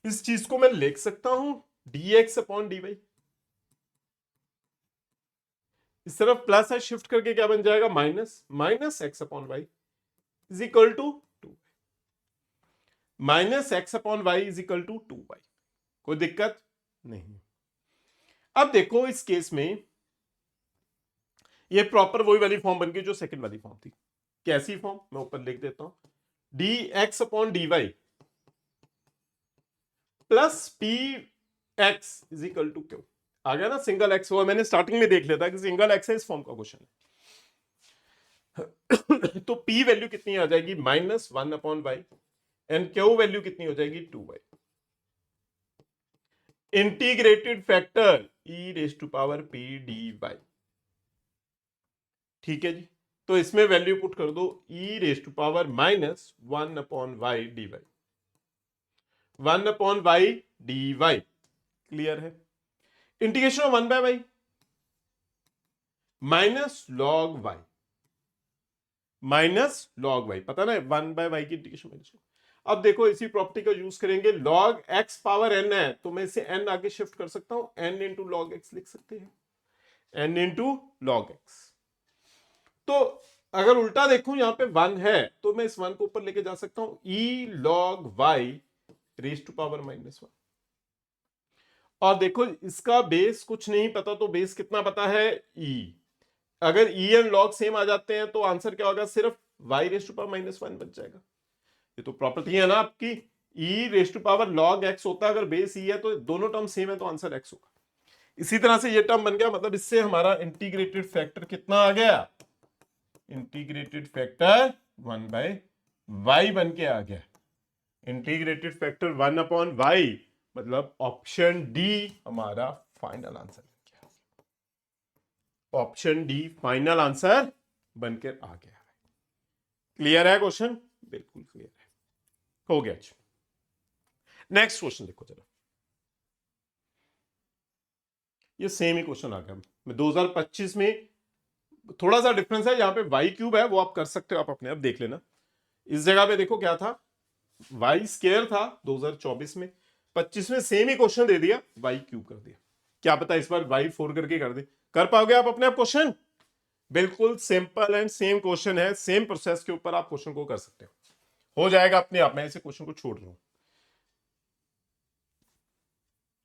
इस चीज को मैं लिख सकता हूं dx अपॉन dy, इस तरफ प्लस है, शिफ्ट करके क्या बन जाएगा, minus x upon y is equal to 2, minus x upon y is equal to 2y। कोई दिक्कत नहीं। अब देखो इस केस में ये प्रॉपर वही वाली फॉर्म बन गई जो सेकंड वाली फॉर्म थी। कैसी फॉर्म, मैं ऊपर लिख देता हूं, dx upon dy plus P x is equal to Q. आ गया ना, सिंगल x हुआ, मैंने स्टार्टिंग में देख लिया था कि सिंगल x है, इस फॉर्म का क्वेश्चन है। तो p वैल्यू कितनी आ जाएगी, minus 1 upon y, and q value कितनी हो जाएगी, 2y। Integrated factor e raise to power p dy, ठीक है जी। तो इसमें वैल्यू पुट कर दो, e raise to power minus 1 upon y dy, 1 upon y dy। Clear है, integration of 1 by y minus log y, minus log y, पता ना 1 बाय y की इंटीग्रेशन माइनस। अब देखो इसी प्रॉपर्टी का यूज करेंगे, log x पावर n है तो मैं इसे n आगे शिफ्ट कर सकता हूं, n इंटू लॉग x लिख सकते हैं, n इंटू लॉग x। तो अगर उल्टा देखूं, यहां पे 1 है तो मैं इस 1 को ऊपर लेके जा सकता हूं, e log y raise to power minus 1। और देखो इसका बेस कुछ नहीं पता, तो बेस कितना पता है, e, अगर ई एंड लॉग सेम आ जाते हैं तो आंसर क्या होगा, सिर्फ y रेस टू पावर -1 बच जाएगा। ये तो प्रॉपर्टी है ना आपकी, e raise to power log x होता है, अगर बेस e है तो दोनों टर्म सेम है तो आंसर x होगा। इसी तरह से ये टर्म बन गया, मतलब इससे हमारा इंटीग्रेटेड फैक्टर कितना आ गया, इंटीग्रेटेड फैक्टर 1/y बन के आ गया। इंटीग्रेटेड फैक्टर 1/y, मतलब ऑप्शन डी हमारा फाइनल आंसर बन गया। ऑप्शन डी फाइनल आंसर बनकर आ गया। क्लियर है क्वेश्चन? बिल्कुल क्लियर है, हो गया। नेक्स्ट क्वेश्चन देखो जरा, ये सेम ही क्वेश्चन आ गया। 2025 में थोड़ा सा डिफरेंस है, यहाँ पे वाई क्यूब है, वो आप कर सकते हो, आप अपने आप देख लेना। इस जगह पे देखो क्या था, वाई स्केयर था 2024 में, 25 में सेम ही क्वेश्चन दे दिया, वाई क्यूब कर दिया। क्या पता इस बार वाई 4 करके कर दे। कर पाओगे आप अपने आप क्वेश्चन? बिल्कुल सिंपल एंड सेम क्वेश्चन है, सेम प्रोसेस के ऊपर आप क्वेश्चन को कर सकते हो जाएगा अपने आप। मैं इसे क्वेश्चन को छोड़ रहा हूं।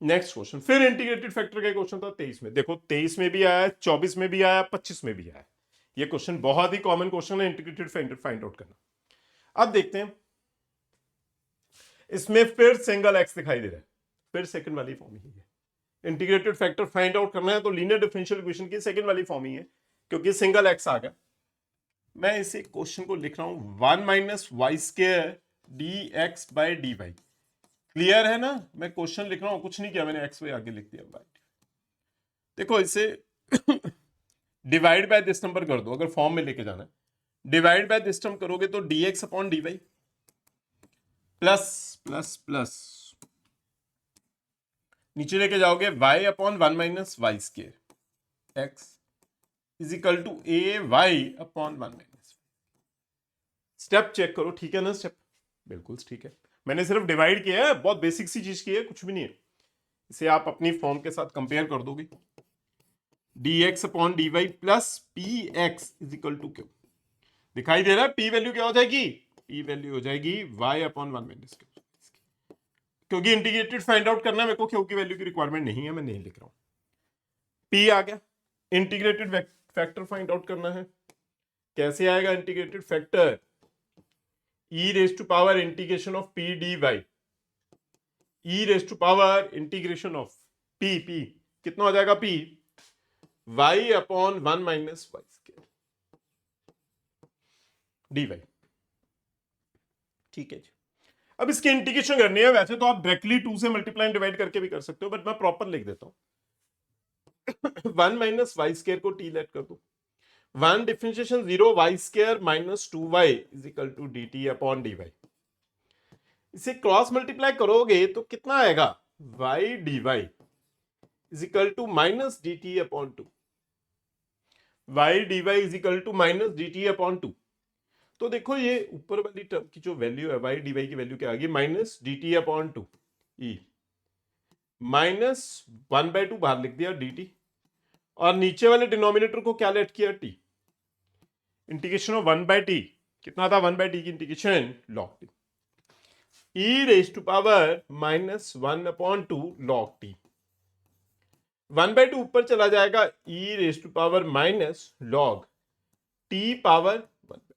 नेक्स्ट क्वेश्चन, फिर इंटीग्रेटेड फैक्टर का क्वेश्चन था 23 में। देखो 23 में भी आया, 24 में भी आया, 25 में भी आया। ये क्वेश्चन बहुत ही कॉमन क्वेश्चन है, इंटीग्रेटेड फैक्टर फाइंड आउट करना। अब देखते हैं, इसमें फिर सिंगल एक्स दिखाई दे रहा है, फिर सेकंड वाली फॉर्म ही है। इंटीग्रेटेड फैक्टर फाइंड आउट करना है तो लीनियर डिफरेंशियल इक्वेशन की सेकंड वाली फॉर्म ही है, क्योंकि सिंगल एक्स आ गया। मैं इसे क्वेश्चन को लिख रहा हूं 1 - y² dx/dy। क्लियर है ना? मैं क्वेश्चन लिख रहा हूं, कुछ नहीं किया मैंने, एक्स वाई आगे लिख दिया। देखो इसे डिवाइड बाय दिस नंबर कर दो, अगर फॉर्म में लेके जाना है। डिवाइड बाय दिस टर्म करोगे तो dx/dy प्लस प्लस प्लस, नीचे लेके जाओगे y/1 - y² x is equal to ay/1 - step check करो, ठीक है ना? स्टेप बिल्कुल ठीक है। मैंने सिर्फ डिवाइड किया है, बहुत बेसिक सी चीज की है, कुछ भी नहीं है। इसे आप अपनी फॉर्म के साथ कंपेयर कर दोगे, dx/dy plus px is equal to q. दिखाई दे रहा है? p वैल्यू क्या हो जाएगी? p वैल्यू हो जाएगी y/1 - q। क्योंकि इंटीग्रेटेड फाइंड आउट करना है मेरे को, क्यों की वैल्यू की रिक्वायरमेंट नहीं है, मैं नहीं लिख रहा हूं। p आ गया। इंटीग्रेटेड फैक्टर फाइंड आउट करना है, कैसे आएगा integrated factor? e raise to power integration of p dy, e raise to power integration of p कितना हो जाएगा? p y/1 - y² dy। ठीक है जी। अब इसकी इंटीग्रेशन करनी है, वैसे तो आप डायरेक्टली 2 से मल्टीप्लाई डिवाइड करके भी कर सकते हो, बट मैं प्रॉपर लिख देता हूं 1 - y² को t लेट कर दो, 1 differentiation 0 y² - 2y is equal to dt/dy। इसे क्रॉस मल्टीप्लाई करोगे तो कितना आएगा? y dy is equal to -dt/2, y dy is equal to -dt/2। तो देखो ये ऊपर वाली टर्म की जो वैल्यू है, y dy की वैल्यू क्या आ गई? -dt/2 e -1/2 बाहर लिख दिया dt, और नीचे वाले डिनोमिनेटर को क्या लेट किया? t। इंटीग्रेशन ऑफ 1/t कितना था? 1/t की integration log t, e raise to power -1/2 log t। 1/2 ऊपर चला जाएगा, e raise to power -log t power 1/2।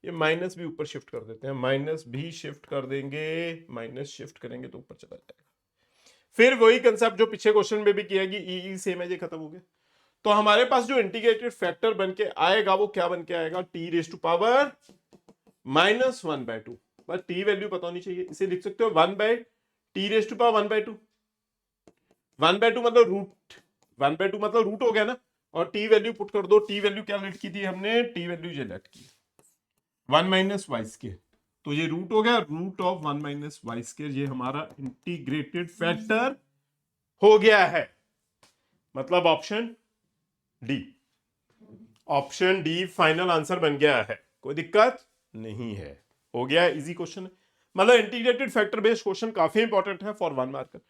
ये माइनस भी ऊपर शिफ्ट कर देते हैं, माइनस भी शिफ्ट कर देंगे, माइनस शिफ्ट करेंगे तो ऊपर चला जाएगा। फिर वही कंसेप्ट जो पीछे क्वेश्चन में भी किया कि ई सेम है, ये खत्म हो गया। तो हमारे पास जो इंटीग्रेटेड फैक्टर बन के आएगा वो क्या बन के आएगा? टी रेज टू पावर -1/2, बस टी वैल्यू पता होनी चाहिए। इसे लिख सकते हो 1/t रेज टू पावर 1/2। 1/2 मतलब रूट, 1/2 मतलब रूट हो गया ना, और टी वैल्यू पुट कर दो। टी वैल्यू क्या लेट की थी हमने? टी वैल्यू ये लेट की 1 - y², तो ये रूट हो गया, रूट ऑफ 1 - y²। ये हमारा इंटीग्रेटेड फैक्टर हो गया है, मतलब option D, option D final answer बन गया है। कोई दिक्कत नहीं है, हो गया, इजी क्वेश्चन है। मतलब इंटीग्रेटेड फैक्टर बेस्ड क्वेश्चन काफी इंपॉर्टेंट है फॉर 1 मार्कर।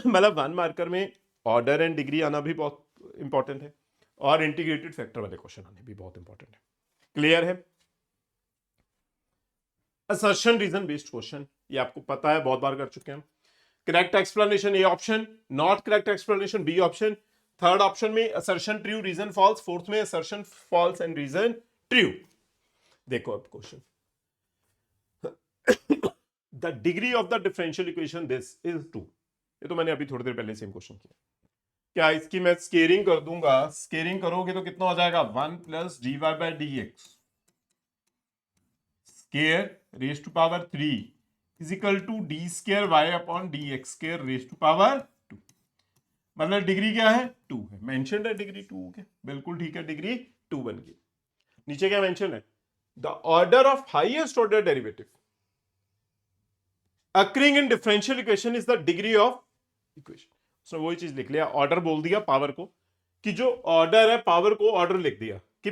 मतलब 1 मार्कर में ऑर्डर एंड डिग्री आना भी बहुत इंपॉर्टेंट है, और इंटीग्रेटेड फैक्टर वाले क्वेश्चन आने भी बहुत इंपॉर्टेंट है। क्लियर है? असर्शन रीजन बेस्ड क्वेश्चन, ये आपको पता है, बहुत बार कर चुके हैं हम। Correct explanation A option, not correct explanation B option, third option में assertion true reason false, fourth में assertion false and reason true. देखो अब question, the degree of the differential equation this is 2। ये तो मैंने अभी थोड़ी देर पहले सेम क्वेश्चन किया। क्या इसकी मैं स्केयरिंग कर दूंगा, स्केयरिंग करोगे तो कितना हो जाएगा 1 plus d Y by D x square raise to power 3 is equal to d square y upon d x square raise to power 2। मतलब डिग्री क्या है 2 है, मेंशन्ड है डिग्री 2 के, बिल्कुल ठीक है, डिग्री 2 बन गई। नीचे क्या मेंशन है, the order of highest order derivative occurring in differential equation is the degree of equation. उसने वही चीज लिख लिया, ऑर्डर बोल दिया पावर को, कि जो ऑर्डर है पावर को ऑर्डर लिख दिया कि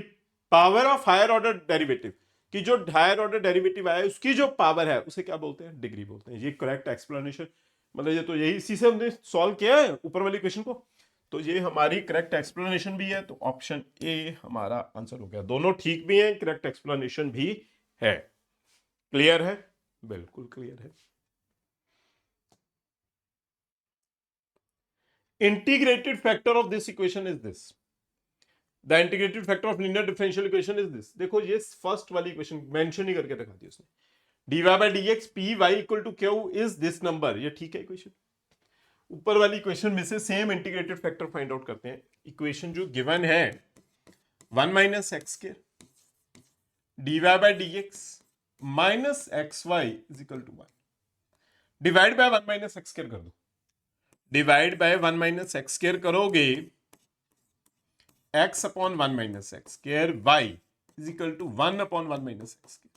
power of higher order derivative, कि जो हायर ऑर्डर डेरिवेटिव आया उसकी जो पावर है उसे क्या बोलते हैं, डिग्री बोलते हैं। ये करेक्ट एक्सप्लेनेशन, मतलब ये तो यही इसी से हमने सॉल्व किया है ऊपर वाली क्वेश्चन को, तो ये हमारी करेक्ट एक्सप्लेनेशन भी है। तो ऑप्शन ए हमारा आंसर हो गया, दोनों ठीक भी है, करेक्ट एक्सप्लेनेशन भी है। क्लियर है, बिल्कुल क्लियर है। Integrated factor of this equation is this, the integrated factor of linear differential equation is this. देखो ये फर्स्ट वाली इक्वेशन मेंशन ही करके दिखा दी उसने, dy by dx p y equal to q is this number, ये ठीक है इक्वेशन। ऊपर वाली इक्वेशन में से same integrated factor find out करते हैं। इक्वेशन जो गिवन है 1 minus x square dy by dx minus x y is equal to 1, divide by 1 minus x square कर दो, divide by 1 minus x square करोगे x upon 1 minus x square y is equal to 1 upon 1 minus x square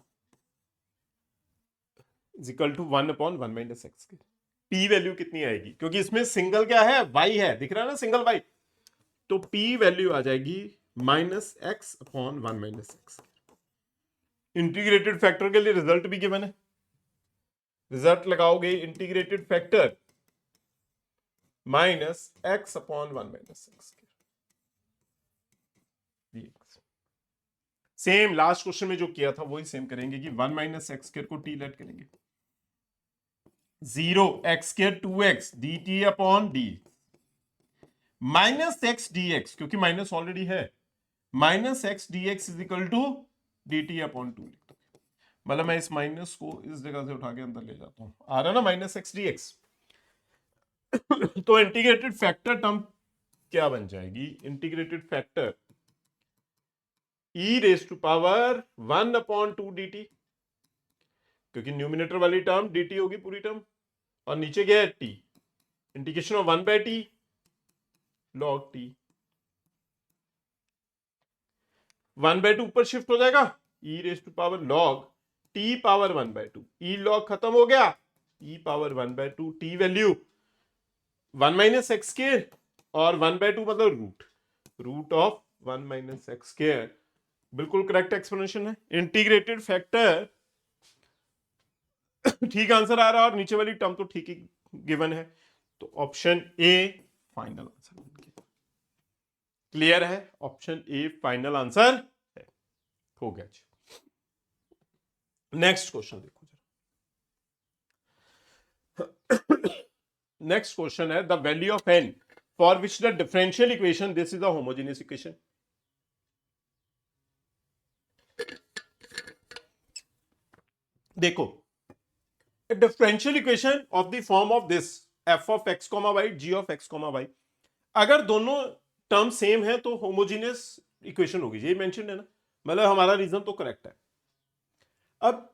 is equal to 1 upon 1 minus x square. p value कितनी आएगी, क्योंकि इसमें सिंगल क्या है y है, दिख रहा है ना सिंगल y, तो p वैल्यू आ जाएगी minus x upon 1 minus x. Integrated factor के लिए रिजल्ट भी गिवन है, रिजल्ट लगाओगे integrated factor minus x upon 1 minus x. Same last question में जो किया था वही सेम करेंगे कि 1 माइनस एक्स स्क्वायर को टी लेट करेंगे, 0 x square 2x D t upon D minus x d x, क्योंकि माइनस ऑलरेडी है, minus x d x is equal to d t upon 2 लिख दो। मतलब मैं इस माइनस को इस जगह से उठा के अंदर ले जाता हूं, आ रहा ना माइनस एक्स डी एक्स। तो इंटीग्रेटेड फैक्टर टर्म क्या बन जाएगी, integrated factor e raise to power 1 upon 2 dt, क्योंकि न्यूमिनेटर वाली टर्म dt होगी पूरी टर्म, और नीचे क्या है t, integration of 1 by t log t, 1 by 2 ऊपर शिफ्ट हो जाएगा, e raise to power log t power 1 by 2, e log खत्म हो गया, e power 1 by 2, t value 1 minus x square और 1 बाय 2 मतलब root of 1 minus x square. बिल्कुल करेक्ट एक्सप्लेनेशन है। इंटीग्रेटेड फैक्टर ठीक आंसर आ रहा है, और नीचे वाली टर्म तो ठीक ही गिवन है, तो option A final answer. Clear है, ऑप्शन ए फाइनल आंसर है, हो गया जी। नेक्स्ट क्वेश्चन देखो जरा। नेक्स्ट क्वेश्चन है the value of n for which the differential equation this is the homogeneous equation. देखो differential equation of the form of this f of x, y, g of x, y, अगर दोनों टर्म सेम है तो होमोजेनियस इक्वेशन होगी, ये मेंशन है ना, मतलब हमारा रीजन तो करेक्ट है। अब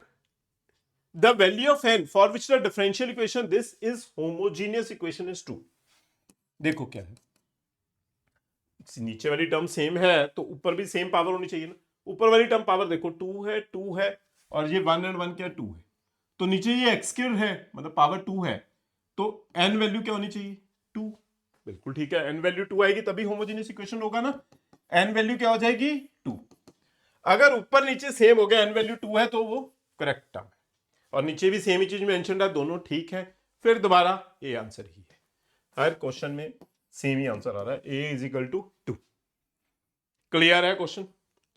the value of n for which the differential equation this is homogeneous equation is 2। देखो क्या है, नीचे वाली टर्म सेम है तो ऊपर भी सेम पावर होनी चाहिए ना, ऊपर वाली टर्म पावर देखो 2 है और ये 1 एंड 1 क्या 2 है, तो नीचे ये एक्स स्क्वायर है मतलब पावर 2 है, तो n वैल्यू क्या होनी चाहिए 2। बिल्कुल ठीक है, n वैल्यू 2 आएगी तभी होमोजेनियस इक्वेशन होगा ना, n वैल्यू क्या हो जाएगी 2। अगर ऊपर नीचे सेम हो गया n वैल्यू 2 है तो वो करेक्ट टर्म है, और नीचे भी सेम ही चीज मेंशन है, दोनों ठीक है, फिर दोबारा ए आंसर ही है। हर क्वेश्चन में सेम ही आंसर आ रहा है, ए इज इक्वल टू 2। क्लियर है क्वेश्चन,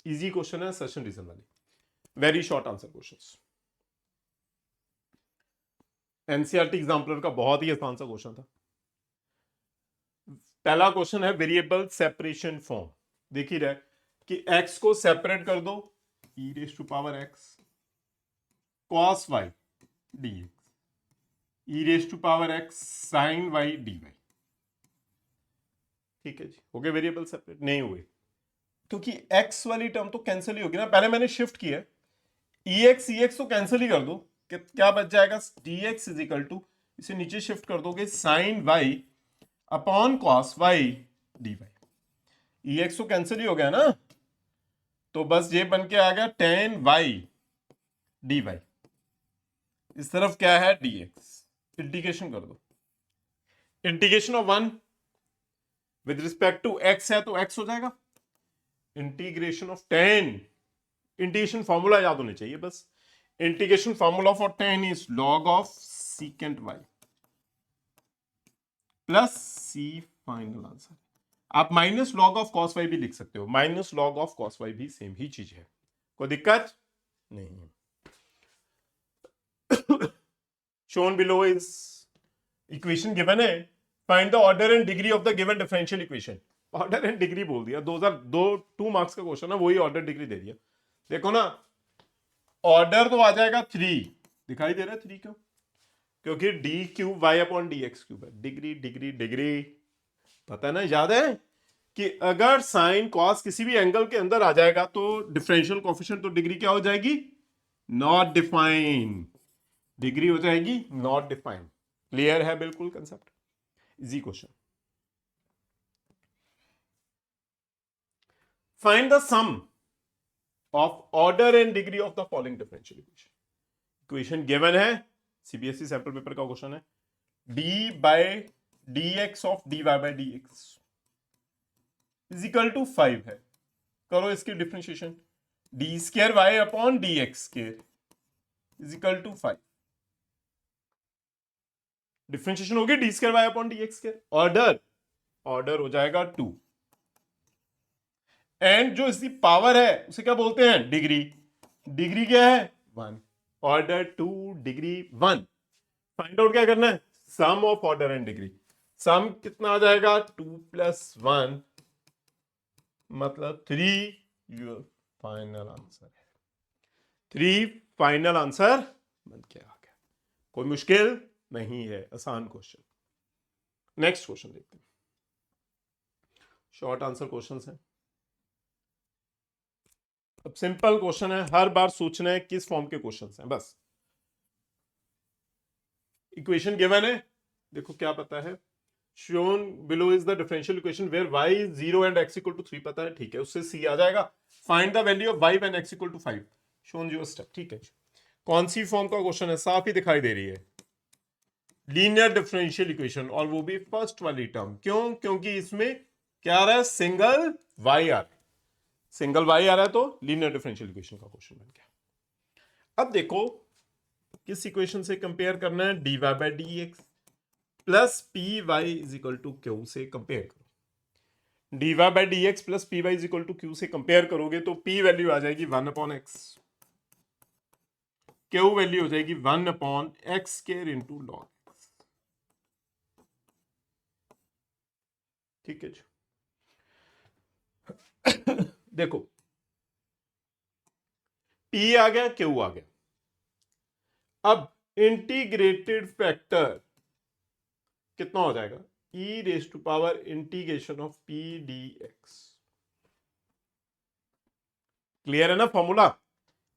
इजी क्वेश्चन है, सेशन रीजन वाली, very short answer questions. NCERT exemplar का बहुत ही आसान सा क्वेश्चन था। पहला क्वेश्चन है वेरिएबल सेपरेशन फॉर्म। देख ही रहे कि x को सेपरेट कर दो, e raise to power x cos y dx, e raise to power x sin y dy। ठीक है जी, हो गए वेरिएबल सेपरेट? नहीं हुए, क्योंकि x वाली टर्म तो कैंसिल ही होगी ना, पहले मैंने शिफ्ट किया, ex तो कैंसिल ही कर दो, क्या बच जाएगा, dx इज इक्वल टू, इसे नीचे शिफ्ट कर दोगे, sin y upon cos y dy। ex तो कैंसिल ही हो गया ना, तो बस ये बन के आ गया tan y dy। इस तरफ क्या है, dx, इंटीग्रेशन कर दो, integration of 1 with respect to x है तो x हो जाएगा, integration of tan, integration formula याद होने चाहिए बस, integration formula for tan is log of secant y plus c final answer. आप minus log of cos y भी लिख सकते हो, minus log of cos y भी सेम ही चीज है, कोई दिक्कत नहीं है। shown below is equation given है, find the order and degree of the given differential equation। Order and degree बोल दिया, 2 मार्क्स का क्वेश्चन है, वही ऑर्डर डिग्री दे दिया। देखो ना, ऑर्डर तो आ जाएगा 3, दिखाई दे रहा है 3 क्यों, क्योंकि d cube y upon d x cube है, डिग्री डिग्री डिग्री, पता है ना, याद है कि अगर साइन कॉस किसी भी एंगल के अंदर आ जाएगा तो डिफरेंशियल कोएफिशिएंट, तो डिग्री क्या हो जाएगी, नॉट डिफाइंड, डिग्री हो जाएगी नॉट डिफाइंड। क्लियर है बिल्कुल concept, easy question. Find the sum of order and degree of the following differential equation. Equation given है, सीबीएसई सैंपल पेपर का क्वेश्चन है, d by d x of d Y by D x is equal to 5 है, करो इसकी differentiation, d square y upon d x square is equal to 5, differentiation होगी d square y upon d x square, order order हो जाएगा 2, एंड जो इसकी पावर है उसे क्या बोलते हैं, डिग्री, डिग्री क्या है 1, ऑर्डर 2 डिग्री 1। फाइंड आउट क्या करना है, सम ऑफ ऑर्डर एंड डिग्री, सम कितना आ जाएगा 2 + 1 मतलब 3, योर फाइनल आंसर है, 3 फाइनल आंसर बन के आ गया, कोई मुश्किल नहीं है, आसान क्वेश्चन। नेक्स्ट क्वेश्चन देखते हैं, शॉर्ट आंसर क्वेश्चंस हैं। अब सिंपल क्वेश्चन है, हर बार सोचना है किस फॉर्म के क्वेश्चंस हैं बस। इक्वेशन गिवन है, देखो क्या पता है, shown below is the differential equation where y is 0 and x equal to 3 पता है, ठीक है, उससे c आ जाएगा, find the value of y when x equal to 5, shown your step। ठीक है, कौन सी फॉर्म का क्वेश्चन है, साफ ही दिखाई दे रही है, लीनियर डिफरेंशियल इक्वेशन, और वो भी फर्स्ट वाली टर्म, क्यों, क्योंकि इसमें क्या आ रहा है, सिंगल y आ रहा है, सिंगल y आ रहा है, तो लीनियर डिफरेंशियल इक्वेशन का क्वेश्चन बन गया। अब देखो किस इक्वेशन से कंपेयर करना है, dy by D x plus p y is equal to q से कंपेयर करो, d Y by D x plus p y is equal to q से कंपेयर करोगे तो पी वैल्यू आ जाएगी 1/x, क्यू वैल्यू हो जाएगी 1/x² इंटू लॉग एक्स। ठीक है जी, देखो P आ गया, Q आ गया, अब इंटीग्रेटेड फैक्टर कितना हो जाएगा, e raise to power integration of P dx। Clear है ना formula,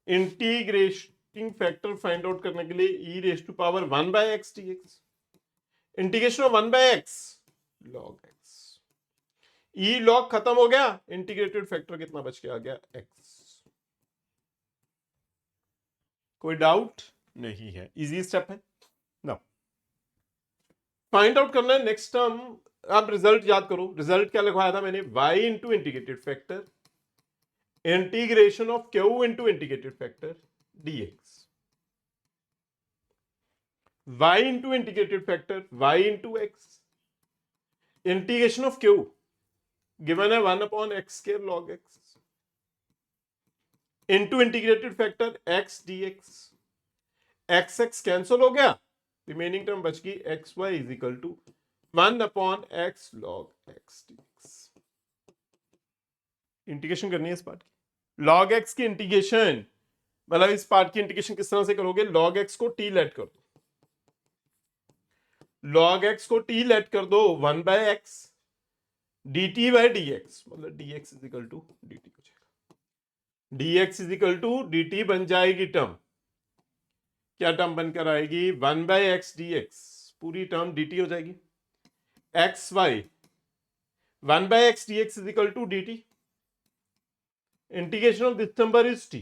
integrating factor find out करने के लिए e raise to power 1/x dx, integration of 1/x log x, e log खत्म हो गया, इंटीग्रेटेड फैक्टर कितना बच के आ गया, x। कोई डाउट नहीं है, इजी स्टेप है ना। फाइंड आउट करना है नेक्स्ट टर्म, आप रिजल्ट याद करो, रिजल्ट क्या लिखवाया था मैंने, y into integrated factor integration of q into integrated factor dx, y into integrated factor y into x, integration of q given है 1/x² log x into integrated factor x dx, x cancel हो गया, रिमेनिंग टर्म बच गई xy is equal to 1/x log x dx। Integration करनी है इस पार्ट की, log x की इंटीग्रेशन, मतलब इस पार्ट की इंटीग्रेशन किस तरह से करोगे, log x को t लेट कर दो, log x को t लेट कर दो 1 by x dt by dx, मतलब dx is equal to dt हो जाएगा, dx is equal to dt बन जाएगी टर्म, क्या टर्म बनकर आएगी 1 बाय एक्स dx, पूरी टर्म dt हो जाएगी, x y 1 by x dx is equal to dt, integration of this number is t,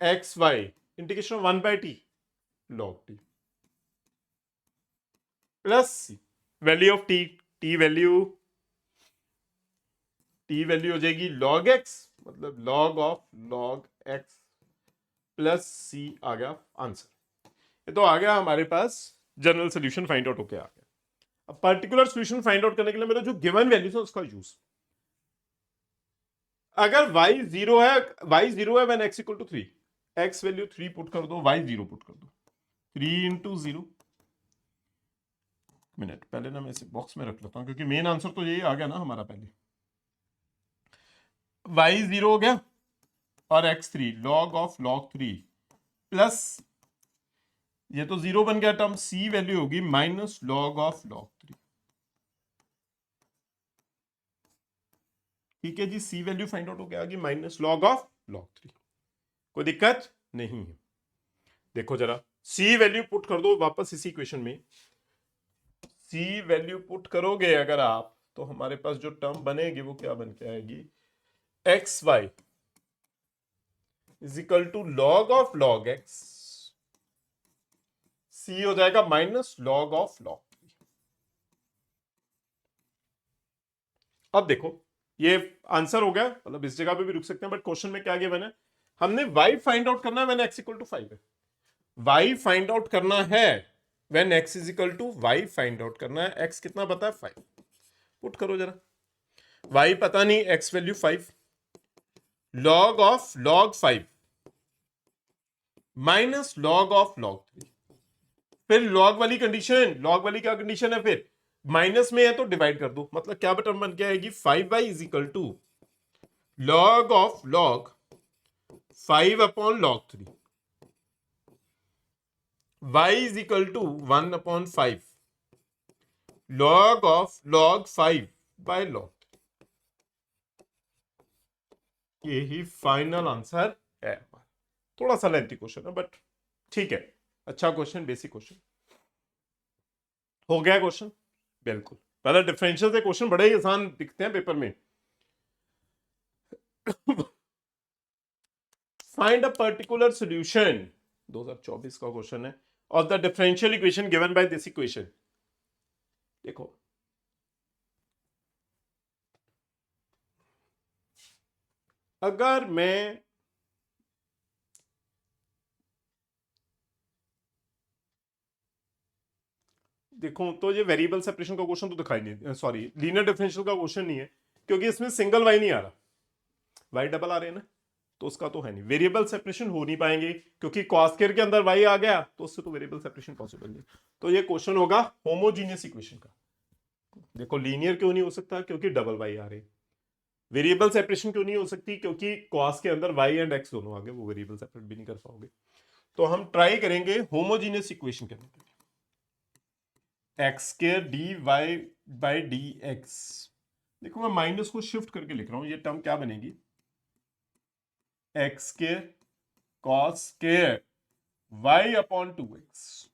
x y integration of 1 by t log t plus value of t, t value हो जाएगी log x, मतलब log of log x plus c आ गया आंसर। ये तो आ गया हमारे पास जनरल सोल्यूशन फाइंड आउट होके आ गया। अब पर्टिकुलर सोल्यूशन फाइंड आउट करने के लिए मेरा जो गिवन वैल्यूज है उसका यूज, अगर y जीरो है when x equal to 3, x value 3 put कर दो, y 0 पुट कर दो, 3 इंटू 0, मिनट पहले ना मैं इसे बॉक्स में रख लेता हूं क्योंकि मेन आंसर तो यही आ गया ना हमारा, पहले y 0 हो गया और x 3 log of log 3 plus ये तो 0 बन गया टर्म, c वैल्यू होगी माइनस log ऑफ log 3, ठीक है जी, c वैल्यू फाइंड आउट हो गया आगे माइनस log ऑफ log 3, कोई दिक्कत नहीं है। देखो जरा c वैल्यू पुट कर दो वापस इसी इक्वेशन में, c वैल्यू पुट करोगे अगर आप तो हमारे पास जो टर्म बनेगी वो क्या बन के आएगी, x y is equal to log of log x, c हो जाएगा माइनस लॉग ऑफ लॉग 3। अब देखो ये आंसर हो गया, मतलब इस जगह पे भी रुक सकते हैं, बट क्वेश्चन में क्या गिवन है, हमने y फाइंड आउट करना है व्हेन x इक्वल टू 5 है, y फाइंड आउट करना है when x is equal to, y find out करना है, x कितना पता है 5, पुट करो जरा, y पता नहीं, x value 5, log of log 5 minus log of log 3, फिर log वाली कंडीशन, log वाली क्या कंडीशन है, फिर माइनस में है तो डिवाइड कर दो, मतलब क्या टर्म बन के आएगी 5y is equal to log of log 5 upon log 3, y is equal to 1 upon 5 log of log 5 by log 3, यही फाइनल आंसर है। थोड़ा सा लेंथी क्वेश्चन है बट ठीक है, अच्छा क्वेश्चन, बेसिक क्वेश्चन हो गया क्वेश्चन, बिल्कुल पहले डिफरेंशियल से क्वेश्चन बड़े ही आसान दिखते हैं पेपर में। फाइंड अ पर्टिकुलर सॉल्यूशन, 2024 का क्वेश्चन है, of the differential equation given by this equation. देखो अगर मैं देखूं तो ये वेरिएबल सेपरेशन का क्वेश्चन तो दिखाई नहीं, सॉरी लीनियर डिफरेंशियल का क्वेश्चन नहीं है क्योंकि इसमें सिंगल वाई नहीं आ रहा, वाई डबल आ रहे हैं ना, तो उसका तो है नहीं, वेरिएबल सेपरेशन हो नहीं पाएंगे क्योंकि कॉस्केयर के अंदर वाई आ गया तो उससे तो वेरिएबल सेपरेशन पॉसिबल नहीं, तो ये क्वेश्चन होगा होमोजीनियस इक्वेशन का। देखो लीनियर क्यों नहीं हो सकता, क्योंकि डबल वाई आ रहे, वेरिएबल सेपरेशन क्यों नहीं हो सकती, क्योंकि कॉस के अंदर वाई एंड एक्स दोनों आ गए, वो वेरिएबल सेपरेट भी नहीं कर पाओगे, तो हम ट्राई करेंगे होमोजीनियस इक्वेशन करने के लिए, x square d Y by D x, देखो मैं माइनस को शिफ्ट करके लिख रहा हूं, ये टर्म क्या बनेगी, x square cos square y upon 2x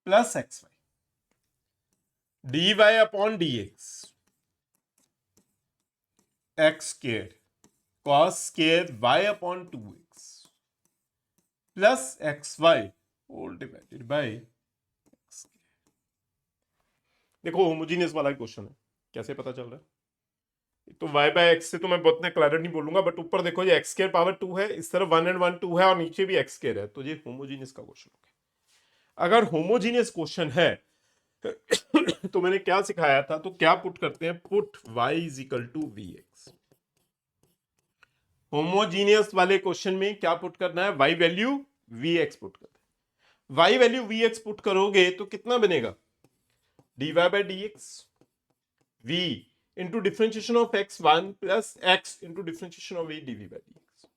plus x y d y upon d x, x square cos square y upon 2x plus x y whole divided by, देखो होमोजीनियस वाला क्वेश्चन है, कैसे पता चल रहा है, तो y बाय एक्स से तो मैं बहुत क्लैरिटी नहीं बोलूंगा, बट ऊपर देखो ये एक्स स्क्वायर पावर 2 है, इस तरफ 1 एंड 1 2 है और नीचे भी एक्स स्क्वायर है, तो ये होमोजीनियस का क्वेश्चन हो गया। अगर होमोजीनियस क्वेश्चन है तो मैंने क्या सिखाया था, तो क्या पुट करते हैं, put y is equal to v x, homogeneous वाले क्वेश्चन में क्या पुट करना है, y value v x put करते हैं, y value v x put करोगे तो कितना बनेगा, dy by dx, v into differentiation of x1 plus x into differentiation of v dv by dx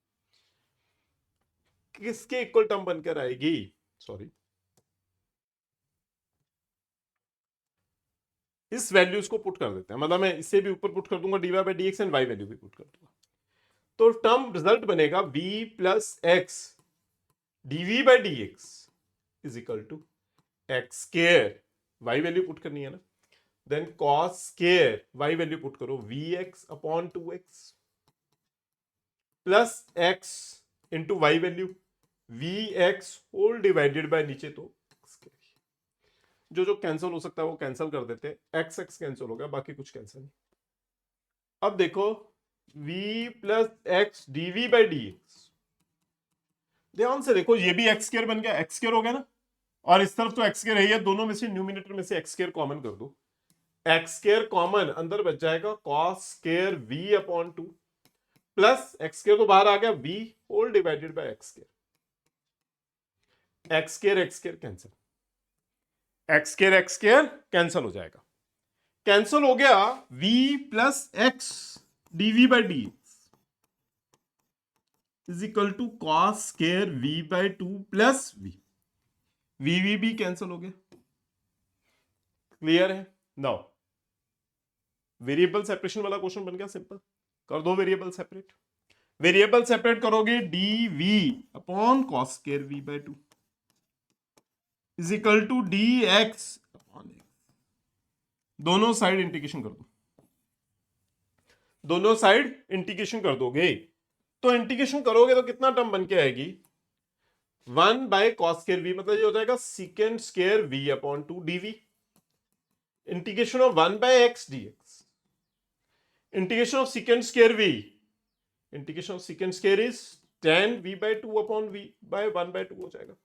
किसके इक्वल टर्म बनकर आएगी? सॉरी, इस वैल्यूज को पुट कर देते हैं, मतलब मैं इसे भी ऊपर पुट कर दूंगा dy by dx and y value भी पुट कर दूंगा, तो टर्म रिजल्ट बनेगा v plus x dv by dx is equal to x square, y value put करनी है ना, then cos square y value put करो vx upon 2x plus x into y value vx whole divided by नीचे तो जो जो कैंसिल हो सकता है वो कैंसिल कर देते हैं, एक्स एक्स कैंसिल हो गया, बाकी कुछ कैंसिल नहीं। अब देखो v plus x d v by D x, ध्यान से देखो ये भी एक्स स्क्वायर बन गया, एक्स स्क्वायर हो गया ना, और इस तरफ तो एक्स स्क्वायर है, ये दोनों में से न्यूमिनेटर में से एक्स स्क्वायर कॉमन कर दो, एक्स स्क्वायर कॉमन अंदर बच जाएगा cos square v upon 2 plus x square तो बाहर आ गया v whole divided by x square, x square cancel, x square cancel हो जाएगा, कैंसिल हो गया v plus x d v by d is equal to cos square v by 2 plus v भी कैंसिल हो गया, क्लियर है? नाउ वेरिएबल सेपरेशन वाला क्वेश्चन बन गया सिंपल, कर दो वेरिएबल सेपरेट, वेरिएबल सेपरेट करोगे dv upon cos square v by 2 is equal to dx upon x, दोनों साइड इंटीग्रेशन कर दो, दोनों साइड इंटीग्रेशन कर दोगे तो इंटीग्रेशन करोगे तो कितना टर्म बन के आएगी 1 बाय कॉस स्क्वायर v, मतलब ये हो जाएगा second square v upon 2 dv integration of 1 by x dx, integration of second square v, integration of second square is tan v by 2 upon v by 1 by 2 हो जाएगा,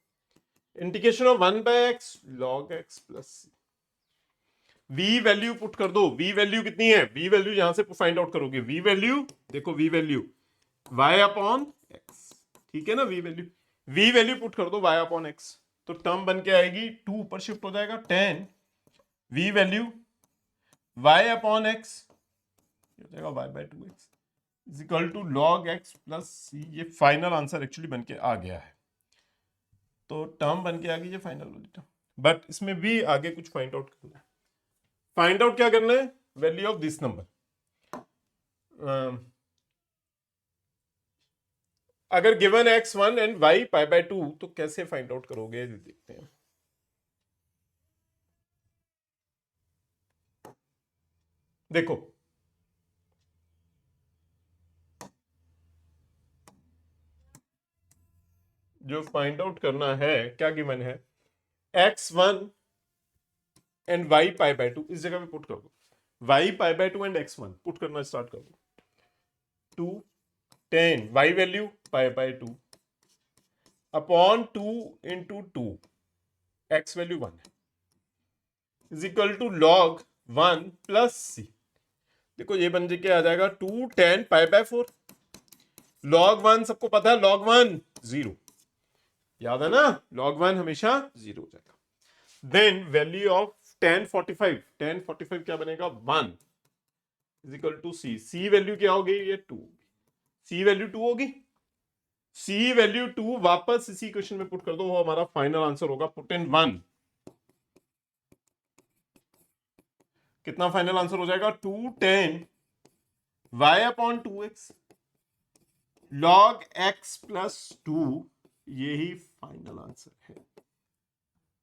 integration of 1 by x log x plus v value put कर दो, v वैल्यू कितनी है, v वैल्यू यहां से फाइंड आउट करोगे, v वैल्यू देखो, v value y upon x, ठीक है ना, v वैल्यू पुट कर दो y अपॉन x, तो टर्म बन के आएगी 2 ऊपर शिफ्ट हो जाएगा tan v value y upon x हो जाएगा y by 2x is equal to log x plus c, ये फाइनल आंसर एक्चुअली बन के आ गया है, तो टर्म बन के आ गई ये फाइनल वाली टर्म, बट इसमें भी आगे कुछ फाइंड आउट करना है, फाइंड आउट क्या करना है, वैल्यू ऑफ दिस नंबर, अगर given x1 and y pi by 2 तो कैसे फाइंड आउट करोगे देखते हैं, देखो जो फाइंड आउट करना है क्या गिवन है, x1 and y pi by 2 इस जगह पे पुट कर दो, y pi by 2 and x1 put करना स्टार्ट कर दो, 2 10 y value pi by 2 upon 2 into 2 x value 1 है is equal to log 1 plus c, देखो ये बन के आ जाएगा 2 10 पाई बाय 4, log 1 सबको पता है, log 1 0, याद है ना, log 1 हमेशा 0 हो जाएगा, देन वैल्यू ऑफ tan 45 क्या बनेगा 1 is equal to c, c value क्या होगी, ये 2, c वैल्यू 2 होगी, c वैल्यू 2 वापस इसी क्वेश्चन में पुट कर दो, वो हमारा फाइनल आंसर होगा, पुट इन 1, कितना फाइनल आंसर हो जाएगा 2 10 y upon 2x log x plus 2, यही फाइनल आंसर है,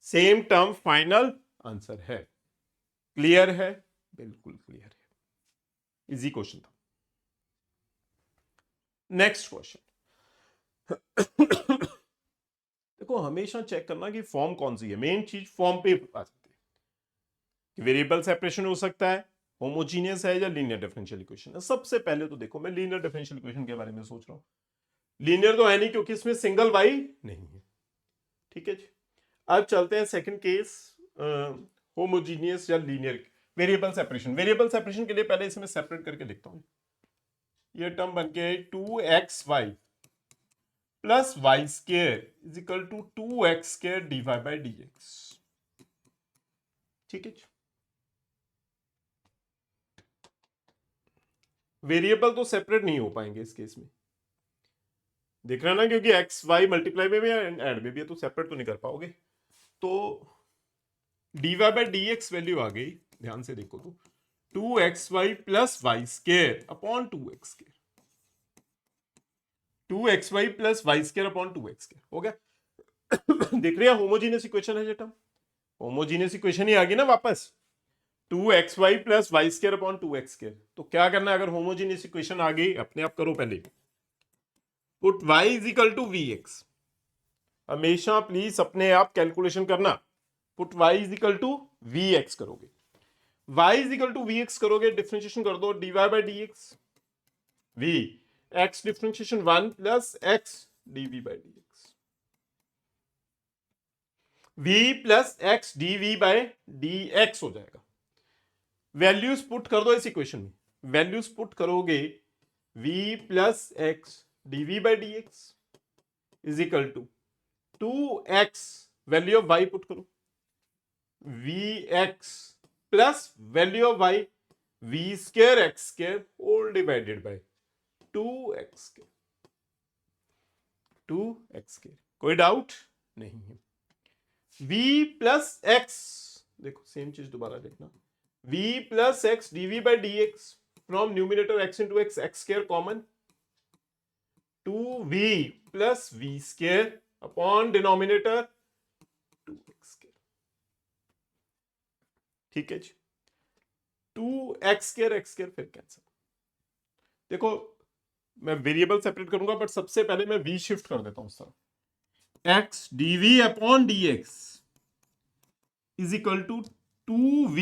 सेम टर्म फाइनल आंसर है, क्लियर है, बिल्कुल क्लियर है, इजी क्वेश्चन था। नेक्स्ट क्वेश्चन देखो हमेशा चेक करना कि फॉर्म कौन सी है, मेन चीज फॉर्म पे आ जाती है कि वेरिएबल सेपरेशन हो सकता है, होमोजीनियस है या लीनियर डिफरेंशियल इक्वेशन है। सबसे पहले तो देखो मैं लीनियर डिफरेंशियल इक्वेशन के बारे में सोच रहा हूं, लीनियर तो है नहीं क्योंकि इसमें सिंगल वाई नहीं है, ठीक है जी। अब चलते हैं सेकंड केस, होमोजीनियस या linear variable separation. Variable separation के लिए पहले इसमें सेपरेट करके लिखता हूं, ये टर्म बन के 2xy plus y square is equal to 2x square dy by dx, ठीक है जी। वेरिएबल तो सेपरेट नहीं हो पाएंगे इस केस में, देख रहे हैं ना, क्योंकि एक्स वाई मल्टीप्लाई में भी है एंड ऐड में भी है, तो सेपरेट तो नहीं कर पाओगे। तो d Y by D x value आ गई, ध्यान से देखो तो 2xy plus y square upon 2x square, 2xy plus y square upon 2x square हो गया। देख रहे हैं होमोजीनियस इक्वेशन है जेटा, होमोजीनियस इक्वेशन ही आ गई ना वापस, 2xy plus y square upon 2x square. तो क्या करना है, अगर होमोजीनियस इक्वेशन आ गई अपने आप करो, पहले put y is equal to v x, हमेशा प्लीज अपने आप कैलकुलेशन करना, put y is equal to v x करोगे, y is equal to v x करोगे, डिफरेंशिएशन कर दो dy by D x, v x differentiation 1 plus x dv by D x, v plus x dv by D x हो जाएगा। वैल्यूज पुट कर दो इस इक्वेशन में, वैल्यूज पुट करोगे v plus x dv by D x is equal to 2x, value of y put करो, vx plus value of y v square x square whole divided by 2x square, 2x square. कोई डाउट नहीं है। v प्लस x, देखो सेम चीज दोबारा देखना, v plus x dv by D x from numerator x into x, x square common, 2v plus v square upon denominator 2x square, ठीक है जी। 2x स्केयर x स्केयर फिर कैंसिल। देखो मैं वेरिएबल सेपरेट करूंगा, बट सबसे पहले मैं v शिफ्ट कर देता हूं उस तरफ, x dv upon dx is equal to 2v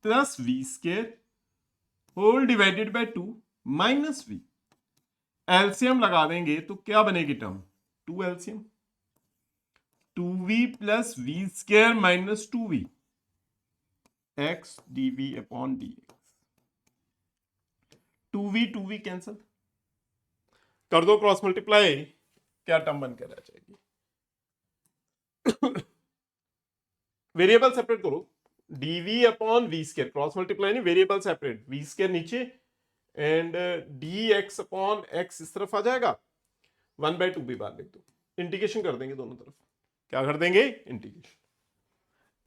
plus v square whole divided by 2 minus v, LCM लगा देंगे तो क्या बनेगी term, 2 LCM, 2v plus v square minus 2v x dv upon dx, 2v cancel कर दो, क्रॉस मल्टीप्लाई, क्या टर्म बन कर आ जाएगी, वेरिएबल सेपरेट करो, dv upon v square, cross multiply नहीं, वेरिएबल सेपरेट, v स्केयर नीचे एंड dx अपॉन x इस तरफ आ जाएगा, 1 बाई 2 भी बाहर लिख दो, इंटीग्रेशन कर देंगे दोनों तरफ, क्या कर देंगे,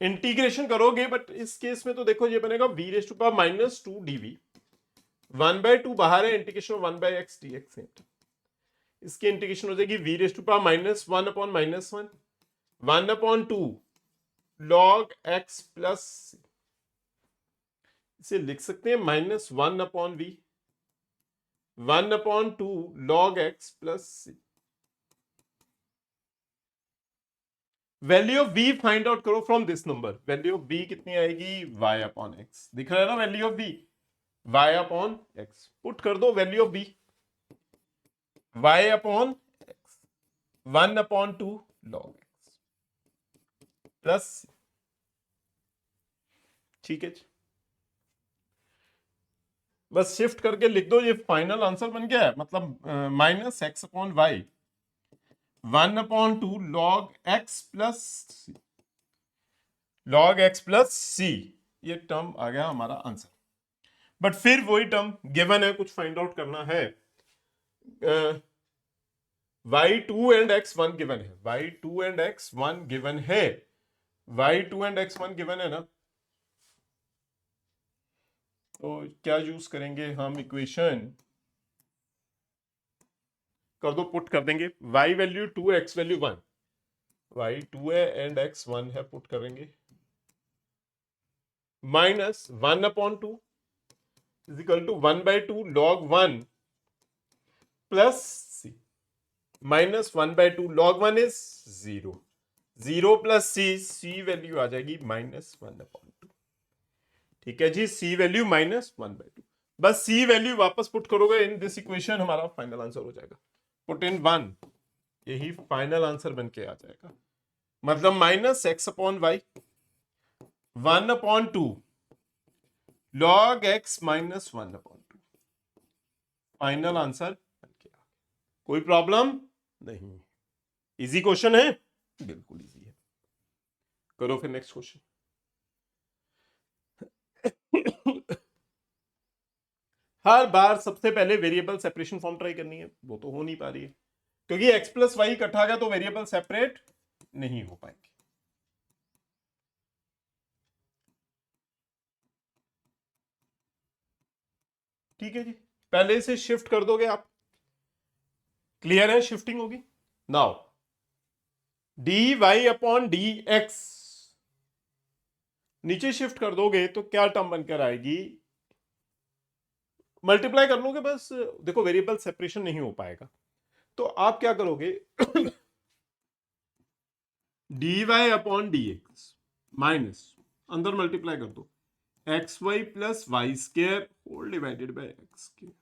इंटीग्रेशन करोगे, बट इस केस में तो देखो ये बनेगा v raise to power minus 2 dv, 1 by 2 बाहर है, इंटीग्रेशन 1 बाई एक्स dx है, इसकी इंटीग्रेशन हो जाएगी v raise to power minus 1 upon minus 1, 1 upon 2 log x plus, इसे लिख सकते हैं minus 1 upon v, 1 upon 2 log x plus c। Value of v find out करो from this number, value of v कितनी आएगी, y अपॉन x, दिख रहा है ना, value of v y upon x, put कर दो value of v y upon x 1 upon 2 log x plus, ठीक है जी, बस शिफ्ट करके लिख दो, ये फाइनल आंसर बन गया है, मतलब minus x upon y 1 upon 2 log x plus c, log x plus c, ये टर्म आ गया हमारा आंसर। बट फिर वही टर्म गिवन है, कुछ फाइंड आउट करना है, y2 एंड x1 गिवन है, y2 एंड x1 गिवन है, y2 एंड x1 गिवन है ना, तो क्या यूज करेंगे हम, इक्वेशन कर दो, पुट कर देंगे y value 2 x value 1, y 2 है एंड x 1 है, पुट करेंगे minus 1 upon 2 is equal to 1 by 2 log 1 plus c, minus 1 by 2 log 1 is 0, 0 plus c, c value आ जाएगी माइनस 1 अपॉन 2, ठीक है जी, सी वैल्यू माइनस 1 बाई 2, बस सी वैल्यू वापस पुट करोगे इन दिस इक्वेशन, हमारा फाइनल आंसर हो जाएगा, पुट इन 1, यही फाइनल आंसर बन के आ जाएगा, मतलब minus x upon y 1 upon 2 log x minus 1 upon 2, final answer बन के आ गया। कोई प्रॉब्लम नहीं, इजी क्वेश्चन है, बिल्कुल इजी है। करो फिर नेक्स्ट क्वेश्चन। हर बार सबसे पहले वेरिएबल सेपरेशन फॉर्म ट्राई करनी है, वो तो हो नहीं पा रही है क्योंकि एक्स प्लस वाई इकट्ठा गया तो वेरिएबल सेपरेट नहीं हो पाएंगे। ठीक है जी, पहले से शिफ्ट कर दोगे आप, क्लियर है, शिफ्टिंग होगी। Now d y upon d x नीचे शिफ्ट कर दोगे तो क्या टर्म बनकर आएगी, मल्टीप्लाई कर लोगे बस, देखो वेरिएबल सेपरेशन नहीं हो पाएगा तो आप क्या करोगे d y upon d x minus अंदर मल्टीप्लाई कर दो x y plus y square whole divided by x square.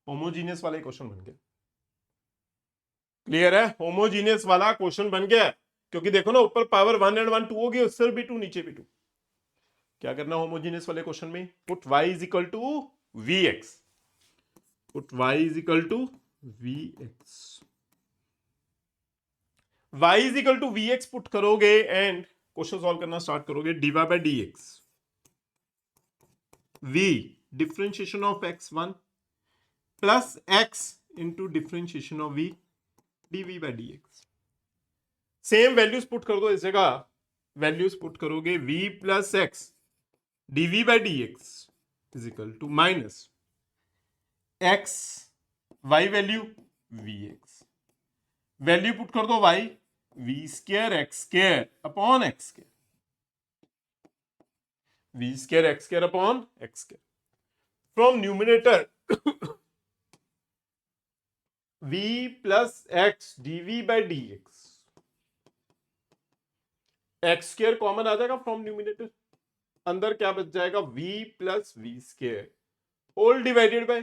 Homogeneous वाला क्वेश्चन बन गया, क्लियर है, होमोजीनियस वाला क्वेश्चन बन गया क्योंकि देखो ना ऊपर पावर 1 एंड 1 2 होगी, उससे भी 2 नीचे भी 2। क्या करना होमोजीनियस वाले क्वेश्चन में, put y is equal to v x, put y is equal to v x, y is equal to v x put करोगे एंड क्वेश्चन सॉल्व करना स्टार्ट करोगे, d Y by D x v differentiation of x1 plus x into differentiation of v dv by dx। Same values put कर दो इस जगह, वैल्यूज पुट करोगे v plus x dv by dx is equal to minus x y value vx, value put कर दो y v square x square upon x square, v square x square upon x square, from numerator v plus x dv by dx, x square common आ जाएगा फ्रॉम न्यूमिनेटर, अंदर क्या बच जाएगा v plus v square whole divided by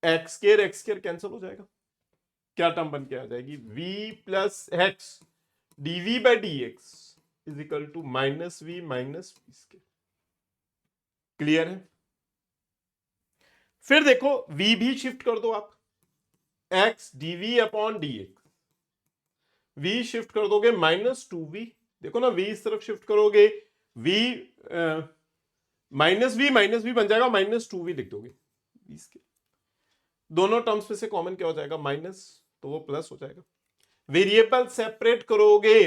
x square cancel हो जाएगा, क्या टर्म बन के आ जाएगी v plus x dv by dx is equal to minus we square. Clear है, फिर देखो v भी शिफ्ट कर दो आप, x dv upon dx, v shift कर दोगे माइनस 2v, देखो ना v इस तरफ शिफ्ट करोगे v माइनस वी बन जाएगा माइनस 2v लिख दोगे, दोनों टर्म्स में से कॉमन क्या हो जाएगा माइनस, तो वो प्लस हो जाएगा, वेरिएबल सेपरेट करोगे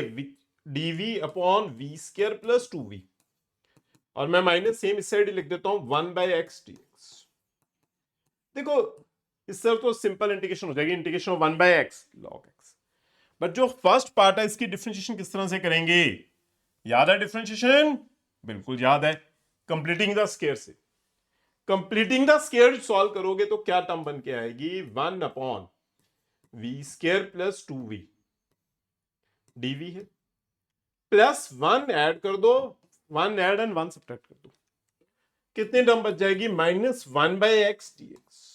dv upon v square plus 2v, और मैं माइनस सेम इस साइड लिख देता हूं 1 बाई एक्स dx। देखो इस तरफ तो सिंपल इंटीग्रेशन हो जाएगी, integration of 1 by x log x, but जो फर्स्ट पार्ट है इसकी डिफरेंशिएशन किस तरह से करेंगे, याद है डिफरेंशिएशन, बिल्कुल याद है, कंप्लीटिंग द स्क्वायर से, कंप्लीटिंग द स्क्वायर सॉल्व करोगे तो क्या टर्म बन के आएगी 1 upon v square plus 2v dv है, प्लस 1 ऐड कर दो, 1 ऐड एंड 1 सब्ट्रैक्ट कर दो, कितने टर्म बच जाएगी माइनस 1 बाई एक्स dx,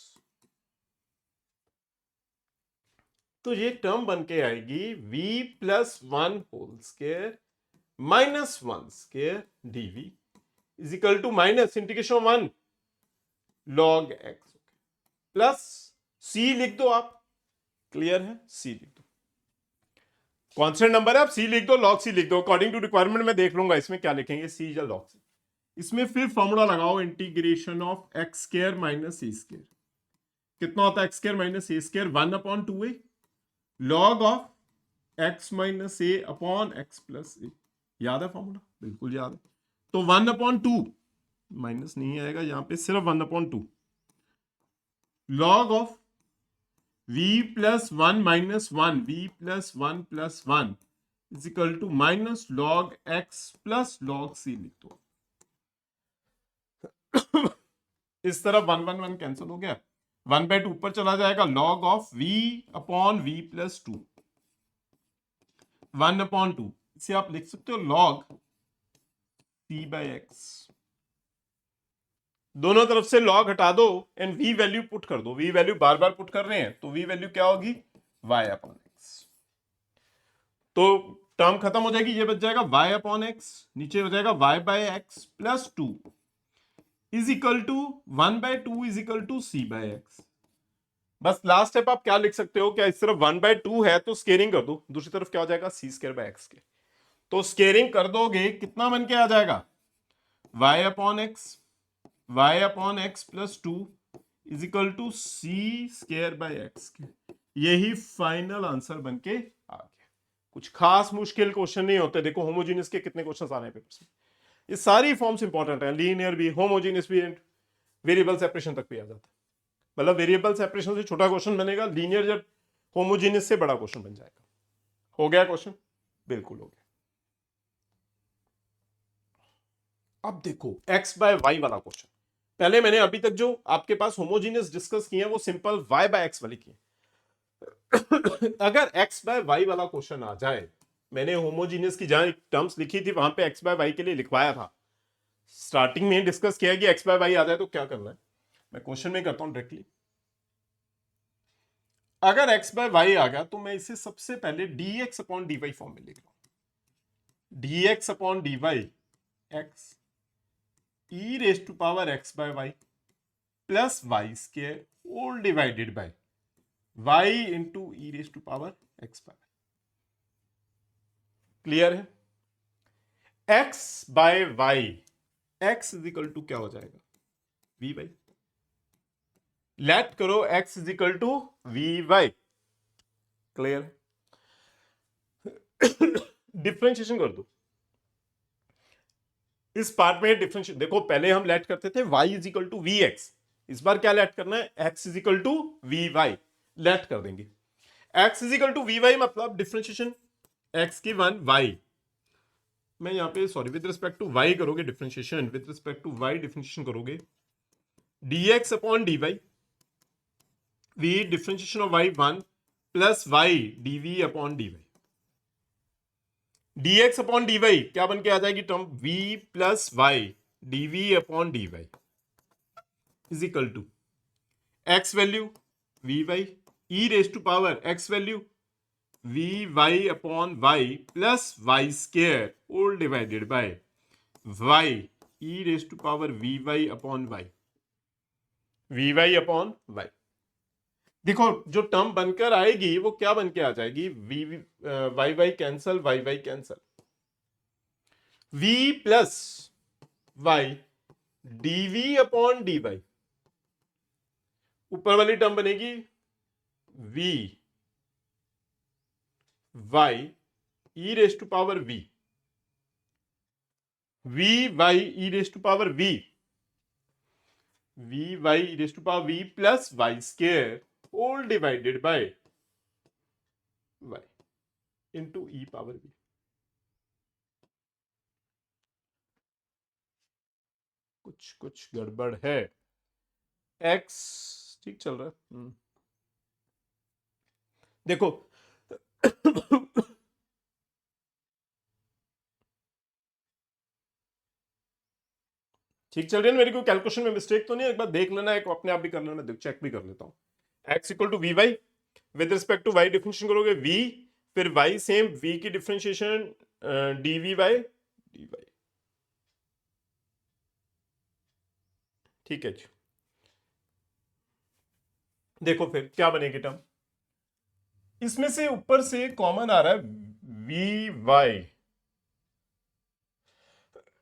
तो ये टर्म बन के आएगी v plus 1 whole square minus 1 square dv is equal to minus integration 1 log x plus c लिख दो आप, क्लियर है, c लिख दो, कांस्टेंट नंबर है आप c लिख दो, लॉग c लिख दो, अकॉर्डिंग टू रिक्वायरमेंट मैं देख लूंगा इसमें क्या लिखेंगे, c या लॉग c, इसमें फिर फॉर्मूला लगाओ integration of x square minus a square, कितना होता है x square minus a square 1 अपॉन 2a log of x minus a upon x plus a, याद है फॉर्मूला, बिल्कुल याद है, तो 1 अपॉन 2 माइनस नहीं आएगा यहां पे, सिर्फ 1 upon 2 log of v plus 1 minus 1 v plus 1 plus 1 is equal to minus log x plus log c लिख दो। इस तरफ 1 1 1 कैंसिल हो गया, 1 बाई 2 ऊपर चला जाएगा, log of v upon v plus 2 1 upon 2, इसे आप लिख सकते हो लॉग c बाई एक्स, दोनों तरफ से लॉग हटा दो एंड v वैल्यू पुट कर दो, v वैल्यू बार बार पुट कर रहे हैं तो v वैल्यू क्या होगी y अपॉन एक्स, तो टर्म खत्म हो जाएगी, ये बच जाएगा y अपॉन एक्स, नीचे हो जाएगा y by x plus 2 is equal to 1 by 2 is equal to c by x. बस लास्ट स्टेप आप क्या लिख सकते हो, क्या इस तरफ 1 बाई 2 है तो स्केयरिंग कर दो, दूसरी तरफ क्या हो जाएगा c स्क्वायर बाई एक्स के, तो स्केयरिंग कर दोगे कितना बन के आ जाएगा y upon x plus 2 is equal to c square by x. यही फाइनल आंसर बन के आ गया। कुछ खास मुश्किल क्वेश्चन नहीं होते। देखो होमोजीनियस के कितने क्वेश्चन आ रहे हैं पेपर्स में। ये सारी फॉर्म्स इंपॉर्टेंट है, लीनियर भी, होमोजीनियस भी, वेरिएबल सेपरेशन तक भी आ जाता है। मतलब वेरिएबल सेपरेशन से छोटा क्वेश्चन बनेगा, लीनियर जब होमोजीनियस से बड़ा क्वेश्चन बन जाएगा। हो गया क्वेश्चन? बिल्कुल हो गया। अब देखो x बाय वाई वाला क्वेश्चन। पहले मैंने अभी तक जो आपके पास होमोजीनियस डिस्कस किए हैं वो सिंपल y बाय एक्स वाली किए। अगर x बाय वाई वाला क्वेश्चन आ जाए, मैंने होमोजीनियस की जहां टर्म्स लिखी थी वहां पे x बाय वाई के लिए लिखवाया था, स्टार्टिंग में डिस्कस किया कि x बाय वाई आ जाए तो क्या करना है। मैं क्वेश्चन में करता हूं डायरेक्टली। अगर x बाय वाई आ गया तो मैं इसे सबसे पहले dx अपॉन dy फॉर्म में लिख रहा हूं। dx upon dy x e raise to power x by y plus y square whole divided by y into e raise to power x by. Clear है? x by y, x is equal to क्या हो जाएगा? v by. लेट करो x is equal to v by. Clear? Differentiation कर दो इस पार्ट में। डिफरेंशिएट देखो, पहले हम लेट करते थे y is equal to v x, इस बार क्या लेट करना है? x is equal to v y. Let कर देंगे x is equal to v y, मतलब डिफरेंशिएशन x की 1 y। मैं यहां पे sorry with respect to y करोगे differentiation, with respect to y differentiation करोगे dx upon dy v differentiation of y 1 plus y dv upon dy। dx upon dy क्या बन के आ जाएगी term? v plus y dv upon dy is equal to x value v y e raise to power x value v y upon y plus y square whole divided by y e raise to power v y upon y, v y upon y. देखो जो टर्म बनकर आएगी वो क्या बन के आ जाएगी? Y y cancel, y y cancel, v plus y dv upon dy। ऊपर वाली टर्म बनेगी v y e raise to power v y e raise to power v y e raise to power v plus y square whole divided by y into e power v। कुछ गड़बड़ है। x ठीक चल रहा है। देखो ठीक चल रही है, मेरी कोई कैलकुलेशन में मिस्टेक तो नहीं है? एक बार देख लेना, एक अपने आप भी कर लेना, चेक भी कर लेता हूं। x equal to v y, with respect to y differentiation करोगे v, फिर y सेम v की डिफरेंशिएशन dv बाय dy। ठीक है जी। देखो फिर क्या बनेगी टर्म? इसमें से ऊपर से कॉमन आ रहा है वी वाई।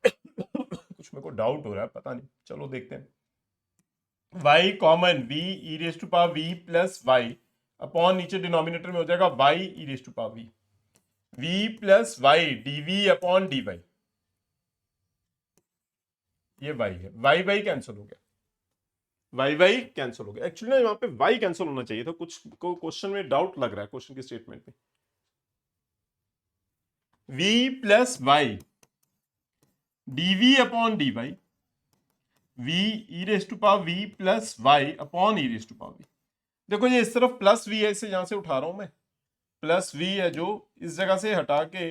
कुछ मेरे को डाउट हो रहा है, पता नहीं, चलो देखते हैं। y common v e raise to power v plus y upon नीचे डिनोमिनेटर में हो जाएगा y e raise to power v plus y dv upon dy। ये y है, y कैंसिल हो गया, y कैंसिल हो गया। एक्चुअली ना यहाँ पे y कैंसिल होना चाहिए था, कुछ को क्वेश्चन में डाउट लग रहा है क्वेश्चन की स्टेटमेंट में। v plus y dv upon dy v e raise to power v plus y upon e raise to power v। देखो ये इस तरफ प्लस v है, इसे यहां से उठा रहा हूं मैं, प्लस v है जो इस जगह से हटा के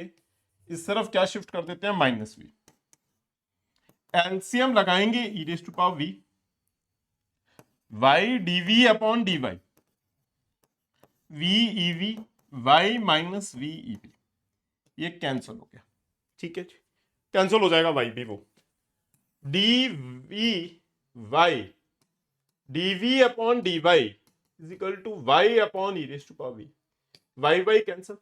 इस तरफ क्या शिफ्ट कर देते हैं? Minus v। एलसीएम लगाएंगे e raise to power v y dv upon dy v ev y minus v ev, ये कैंसिल हो गया। ठीक है जी, कैंसिल हो जाएगा y भी, वो dv y dv upon dy is equal to y upon e raise to power v, y cancel.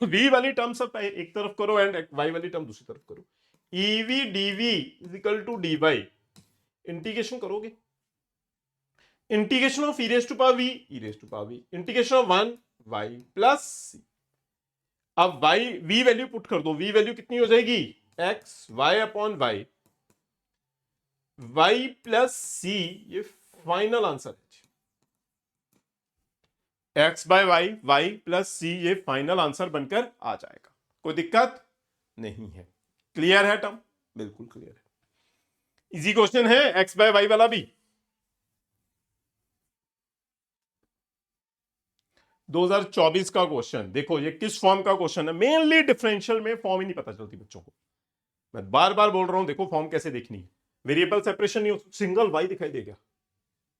v वाली टर्म सब एक तरफ करो एंड y वाली टर्म दूसरी तरफ करो। E v d v is equal to d y, integration करोगे, integration of e raise to power v, e raise to power v, integration of 1 y plus c. अब वाई वी वैल्यू पुट कर दो, वी वैल्यू कितनी हो जाएगी, x y upon y, y plus c, ये फाइनल आंसर है। X by y, y plus c, ये फाइनल आंसर बनकर आ जाएगा, कोई दिक्कत नहीं है। क्लियर है टर्म, बिल्कुल क्लियर है। इजी क्वेश्चन है एक्स बाय वाई वाला भी। 2024 का क्वेश्चन देखो, ये किस फॉर्म का क्वेश्चन है, मेनली डिफरेंशियल में फॉर्म ही नहीं पता चलती बच्चों को, मैं बार बार बोल रहा हूं, देखो फॉर्म कैसे देखनी है। वेरिएबल सेपरेशन नहीं हो, सिंगल वाई दिखाई देगा,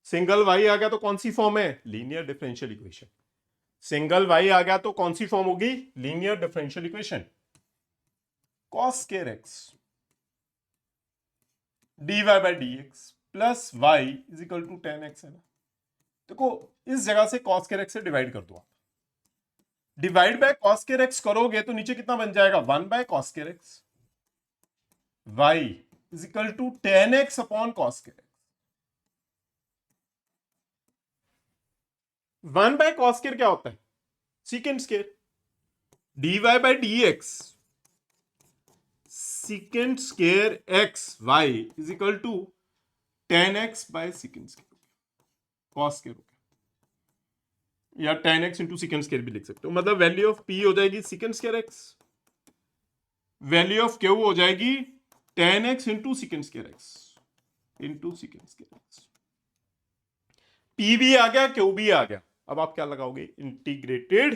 सिंगल वाई आ गया तो कौन सी फॉर्म है, linear differential equation. Single y आ गया तो कौन सी फॉर्म होगी, linear differential equation. cos square x dy by dx plus y is equal to ten x है ना। देखो इस जगह से cos स्क्वायर एक्स से डिवाइड कर दो आप, divide by cos square x करोगे तो नीचे कितना बन जाएगा, 1 by cos square x, y is equal to ten x upon cos square x. 1 by cos square क्या होता है, secant square, dy by dx secant square x y is equal to ten x by secant square, cos square हो गया, या tan x into secant square भी लिख सकते हो, मतलब वैल्यू ऑफ पी हो जाएगी सीकेंड square x, value of Q हो जाएगी ten x into secant square x into secant square x. P भी आ गया, क्यू भी आ गया, अब आप क्या लगाओगे, इंटीग्रेटेड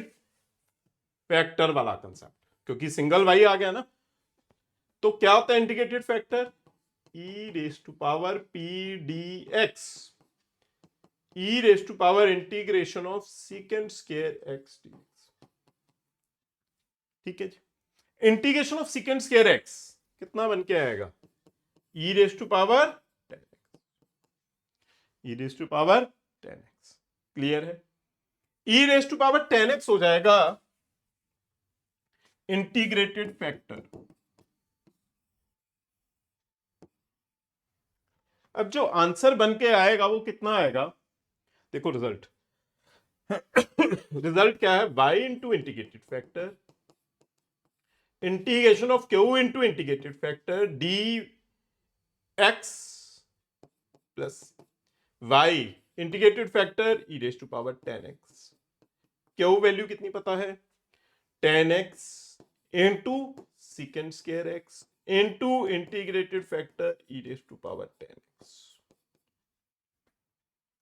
फैक्टर वाला कंसेप्ट, क्योंकि सिंगल वाई आ गया ना, तो क्या होता है integrated factor, e raise to power p D x, e raise to power integration of secant square x d x. ठीक है जी, integration of secant square x कितना बन के आएगा, e raise to power 10x, e raise to power 10x। Clear है, e raise to power 10x हो जाएगा इंटीग्रेटेड फैक्टर। अब जो आंसर बन के आएगा वो कितना आएगा, देखो रिजल्ट रिजल्ट क्या है, y into integrated factor integration of Q into integrated factor D x plus y integrated factor e raise to power 10x। Q value कितनी पता है, 10x into secant square x into integrated factor e raise to power 10x।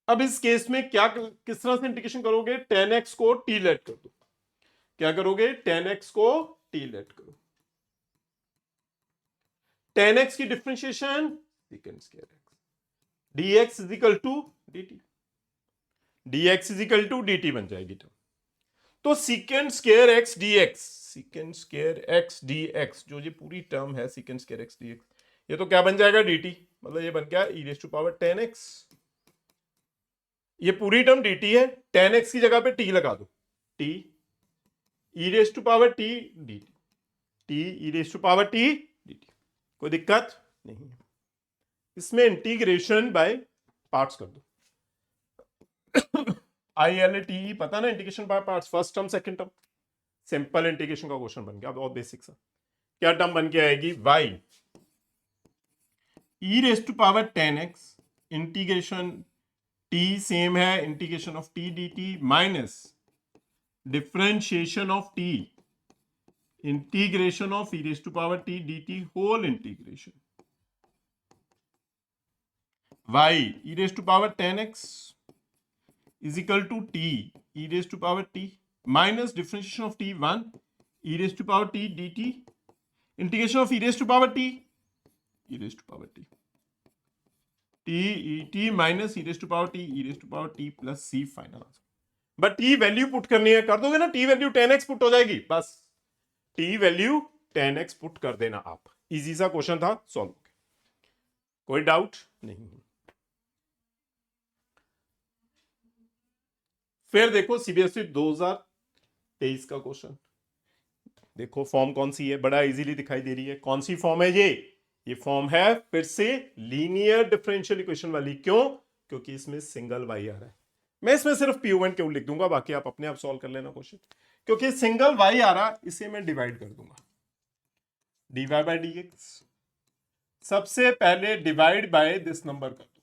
अब इस केस में क्या, किस तरह से इंटीग्रेशन करोगे, 10x को t लेट कर दो, क्या करोगे, 10x को t लेट करो, 10x की differentiation secant square x dx is equal to dt, dx is equal to dt बन जाएगी टर्म। तो secant square x dx, secant square x dx, जो ये पूरी टर्म है सीकेंड स्क्वायर एक्स dx, ये तो क्या बन जाएगा dt, मतलब ये बन गया e raise to power 10x, ये पूरी टर्म dt है, 10x की जगह पे t लगा दो, t e raise to power t dt, t e raise to power t dt, कोई दिक्कत नहीं है। इसमें इंटीग्रेशन बाय पार्ट्स कर दो, ILATE पता ना, integration by parts, first term second term, simple integration का क्वेश्चन बन गया, बहुत बेसिक सा। क्या टर्म बन के आएगी, y e raise to power 10x integration t same है integration of t dt minus differentiation of t integration of e raise to power t dt whole integration y e raise to power 10x is equal to t e raised to power t minus differentiation of t 1 e raised to power t dt integration of e raised to power t e raised to power t t e t minus e raised to power t e raised to power t plus c final answer. But t value put करनी है, कर दोगे ना, t वैल्यू 10x पुट हो जाएगी, बस t वैल्यू 10x पुट कर देना आप, इजी सा क्वेश्चन था, सॉल्व हो गया, कोई डाउट नहीं। फिर देखो सीबीएसई 2023 का क्वेश्चन, देखो फॉर्म कौन सी है, बड़ा इजीली दिखाई दे रही है। कौन सी फॉर्म है ये फॉर्म है फिर से लीनियर डिफरेंशियल इक्वेशन वाली। क्यों? क्योंकि इसमें सिंगल वाई आ रहा है। मैं इसमें सिर्फ P1 क्यों लिख दूंगा, बाकी आप अपने आप सॉल्व कर लेना क्वेश्चन। क्योंकि सिंगल वाई आ रहा, इसे मैं डिवाइड कर दूंगा, dy बाय dx। सबसे पहले डिवाइड बाय दिस नंबर कर दो,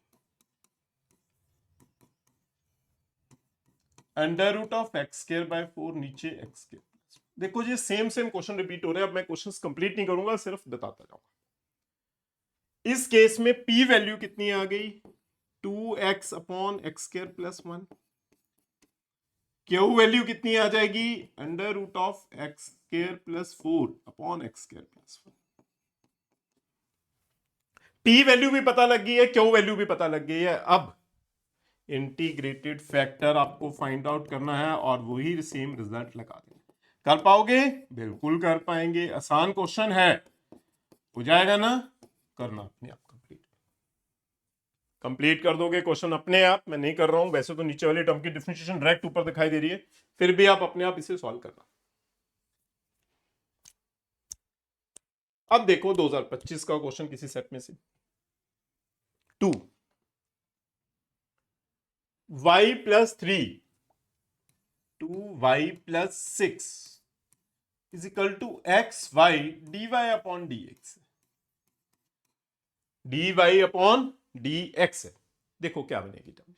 under root of x square by 4, नीचे एक्स स्क्वायर। देखो जी सेम क्वेश्चन रिपीट हो रहे हैं। अब मैं क्वेश्चंस कंप्लीट नहीं करूंगा, सिर्फ बताता जाऊंगा। इस केस में p वैल्यू कितनी आ गई, 2x upon x square plus 1। Q value कितनी आ जाएगी, under root of x square plus 4 upon x square plus 1। p value भी पता लग गई है, क्यू वैल्यू भी पता लग गई है। अब इंटीग्रेटेड फैक्टर आपको फाइंड आउट करना है और वही सेम रिजल्ट लगा देंगे। कर पाओगे? बिल्कुल कर पाएंगे, आसान क्वेश्चन है, हो जाएगा ना। करना अपने आप कंप्लीट कर दोगे क्वेश्चन अपने आप। मैं नहीं कर रहा हूं, वैसे तो नीचे वाली टर्म की डिफरेंशिएशन डायरेक्ट ऊपर दिखाई दे रही है, फिर भी आप अपने आप इसे सॉल्व करना। अब देखो 2025 का क्वेश्चन किसी सेट में से, 2y plus 3 2y plus 6 is equal to x y d y upon d x. D y upon d x है। देखो क्या बनेगी टर्म,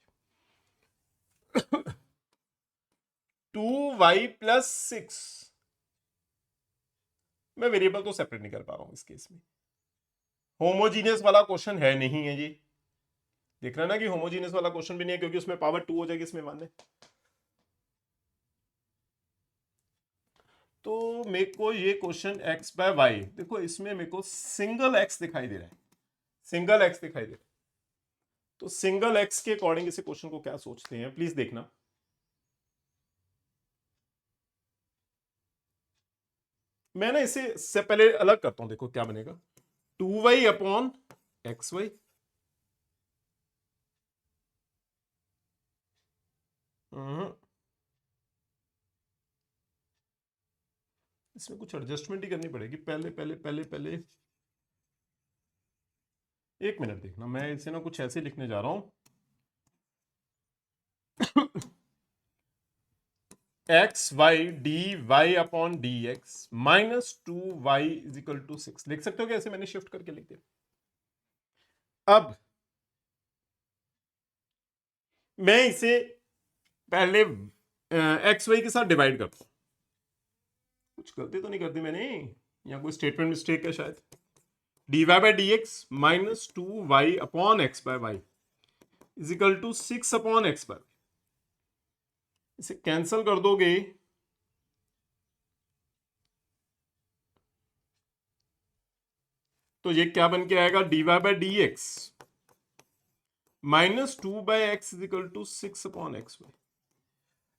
2y प्लस 6। मैं वेरिएबल तो सेपरेट नहीं कर पा रहा हूं इस केस में, होमोजीनियस वाला क्वेश्चन है नहीं है जी। देख रहे ना कि होमोजीनियस वाला क्वेश्चन भी नहीं है, क्योंकि उसमें पावर 2 हो जाएगी इसमें मान। तो मेरे को ये क्वेश्चन x बाय वाई, देखो इसमें मेरे को सिंगल x दिखाई दे रहा है, सिंगल x दिखाई दे रहा है। तो सिंगल x के अकॉर्डिंग इसे क्वेश्चन को क्या सोचते हैं प्लीज देखना। मैं ना इसे से पहले अलग करता हूं, देखो क्या बनेगा, 2y अपॉन एक्स वाई। इसमें कुछ एडजस्टमेंट ही करनी पड़ेगी। पहले पहले पहले पहले एक मिनट देखना, मैं इसे ना कुछ ऐसे लिखने जा रहा हूं, x y d y upon d x minus 2y is equal to 6 लिख सकते हो क्या? ऐसे मैंने शिफ्ट करके लिख दिया। अब मैं इसे पहले एक्स वाई के साथ डिवाइड करता हूं। कुछ गलती तो नहीं कर दी मैंने, या कोई स्टेटमेंट मिस्टेक है शायद। D Y by D x minus 2y upon x by y is equal to 6 upon x by. इसे कैंसल कर दोगे तो ये क्या बन के आएगा, d Y by D x minus 2 by x is equal to 6 upon x y.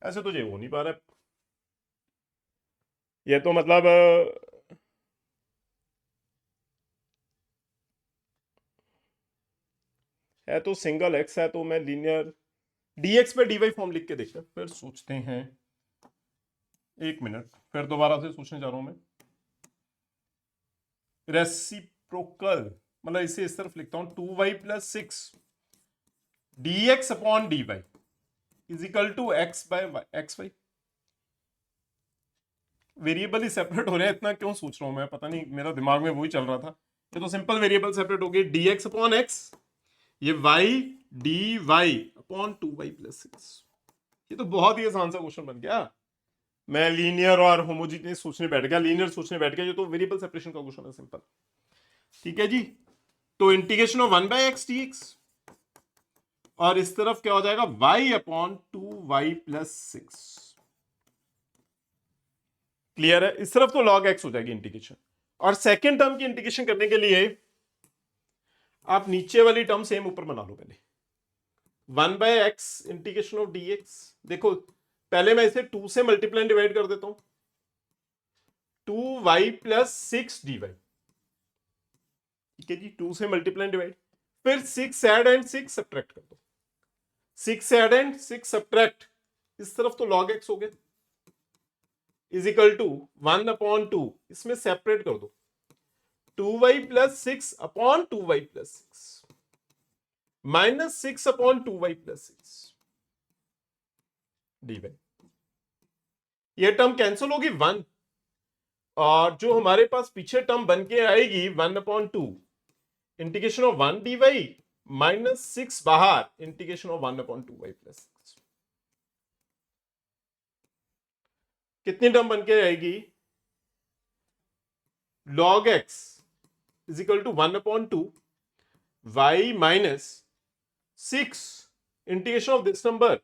ऐसे तो ये हो नहीं पा रहा है, ये तो मतलब है तो सिंगल एक्स है, तो मैं लीनियर dx पे dy फॉर्म लिख के देखते हैं, फिर सोचते हैं। एक मिनट, फिर दोबारा से सोचने जा रहा हूं मैं। रेसिप्रोकल मतलब इसे इस तरफ लिखता हूं, 2y plus 6 dx upon dy is equal to x by x y. Variable ही सेपरेट हो रहे हैं, इतना क्यों सोच रहा हूं मैं, पता नहीं, मेरा दिमाग में वही चल रहा था। ये तो सिंपल वेरिएबल सेपरेट हो गई, dx अपॉन एक्स, ये y dy upon 2y plus 6। ये तो बहुत ही आसान सा क्वेश्चन बन गया। मैं लीनियर और होमोजीनियस सोचने बैठ गया, लीनियर सोचने बैठ गया, ये तो वेरिएबल सेपरेशन का क्वेश्चन है सिंपल। ठीक है जी, तो integration of 1 by x dx, और इस तरफ क्या हो जाएगा, y upon 2y plus 6। Clear है? इस तरफ तो log x हो जाएगी इंटीग्रेशन। और सेकेंड टर्म की इंटीग्रेशन करने के लिए आप नीचे वाली टर्म सेम ऊपर बना लो पहले, 1 by x integration of dx। देखो पहले मैं इसे 2 से मल्टीप्लाई डिवाइड कर देता हूं, 2y प्लस 6 dy। ठीक है जी, 2 से मल्टीप्लाई डिवाइड, फिर 6 ऐड एंड 6 सब्ट्रैक्ट कर दो, 6 ऐड एंड 6 सब्ट्रैक्ट, इस तरफ तो log x हो गया, इज इक्वल टू 1/2, इसमें सेपरेट कर दो 2y plus 6 upon 2y plus 6 minus 6 upon 2y plus 6 dy। ये टर्म कैंसिल होगी 1, और जो हमारे पास पीछे टर्म बन के आएगी 1/2 इंटीग्रेशन ऑफ 1 dy माइनस 6 बाहर इंटीग्रेशन ऑफ 1/2y प्लस 6। कितनी टर्म बन के आएगी? log x is equal to 1/2 y minus 6 integration of this number,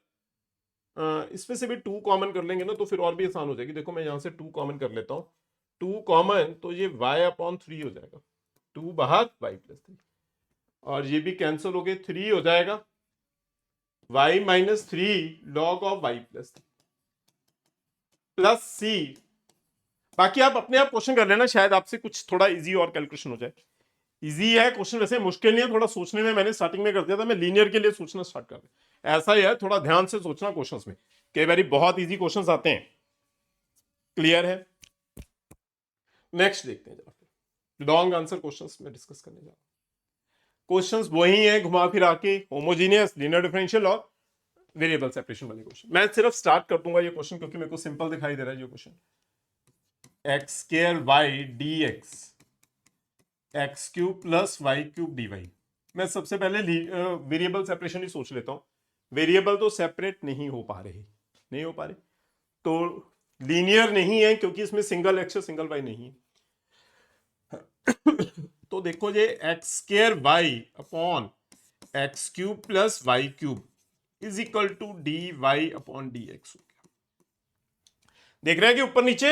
इसमें से भी 2 कॉमन कर लेंगे ना तो फिर और भी आसान हो जाएगी। देखो मैं यहां से 2 कॉमन कर लेता हूं, 2 कॉमन तो ये y/3 हो जाएगा, 2 बाहर y प्लस 3, और ये भी कैंसिल हो गए, 3 हो जाएगा y minus 3 log of y plus 3 plus c। बाकी आप अपने आप क्वेश्चन कर लेना, शायद आपसे कुछ थोड़ा इजी और कैलकुलेशन हो जाए। इजी है क्वेश्चन, वैसे मुश्किल नहीं है, थोड़ा सोचने में मैंने स्टार्टिंग में कर दिया था, मैं लीनियर के लिए सोचना स्टार्ट कर दिया। ऐसा ही है, थोड़ा ध्यान से सोचना क्वेश्चंस में, कई बार बहुत इजी क्वेश्चंस आते हैं। क्लियर है? नेक्स्ट देखते हैं जरा, लॉन्ग आंसर क्वेश्चंस में डिस्कस करने जा रहा हूं। क्वेश्चंस वही हैं घुमा फिरा के, होमोजीनियस, लीनियर डिफरेंशियल और वेरिएबल सेपरेशन वाले क्वेश्चन। मैं सिर्फ स्टार्ट कर दूंगा ये क्वेश्चन क्योंकि मेरे को सिंपल दिखाई दे रहा है ये question. X square y d x cube plus y cube d y. मैं सबसे पहले वेरिएबल सेपरेशन ही सोच लेता हूं। वेरिएबल तो सेपरेट नहीं हो पा रहे, तो लीनियर नहीं है क्योंकि इसमें सिंगल एक्स सिंगल वाई नहीं है। तो देखो ये x square y upon x cube plus y cube is equal to d y upon d x हो गया। देख रहे हैं कि ऊपर नीचे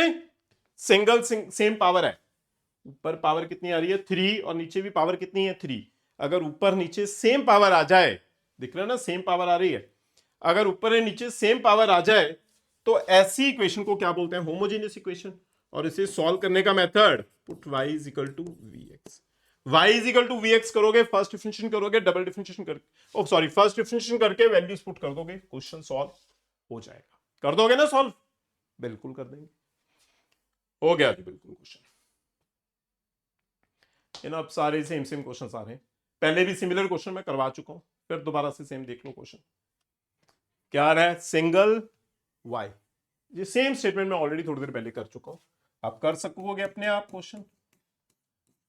सिंगल सेम पावर है, ऊपर पावर कितनी आ रही है 3 और नीचे भी पावर कितनी है 3। अगर ऊपर नीचे सेम पावर आ जाए, दिख रहा है ना सेम पावर आ रही है, अगर ऊपर है नीचे सेम पावर आ जाए तो ऐसी इक्वेशन को क्या बोलते हैं? Homogeneous equation. और इसे सॉल्व करने का method, put y is equal to vx। y is equal to vx करोगे, फर्स्ट डिफरेंशिएशन करोगे, डबल डिफरेंशिएशन करके, सॉरी फर्स्ट डिफरेंशिएशन करके वैल्यूज पुट कर दोगे, क्वेश्चन सॉल्व हो जाएगा। कर दोगे ना सॉल्व? बिल्कुल कर देंगे, हो गया जी बिल्कुल क्वेश्चन। अब सारे सेम क्वेश्चन आ रहे हैं, पहले भी सिमिलर क्वेश्चन मैं करवा चुका हूं, फिर दोबारा से सेम देख लो क्वेश्चन क्या आ रहा है। सिंगल y, ये सेम स्टेटमेंट मैं ऑलरेडी थोड़ी देर पहले कर चुका हूं, आप कर सकोगे अपने आप question.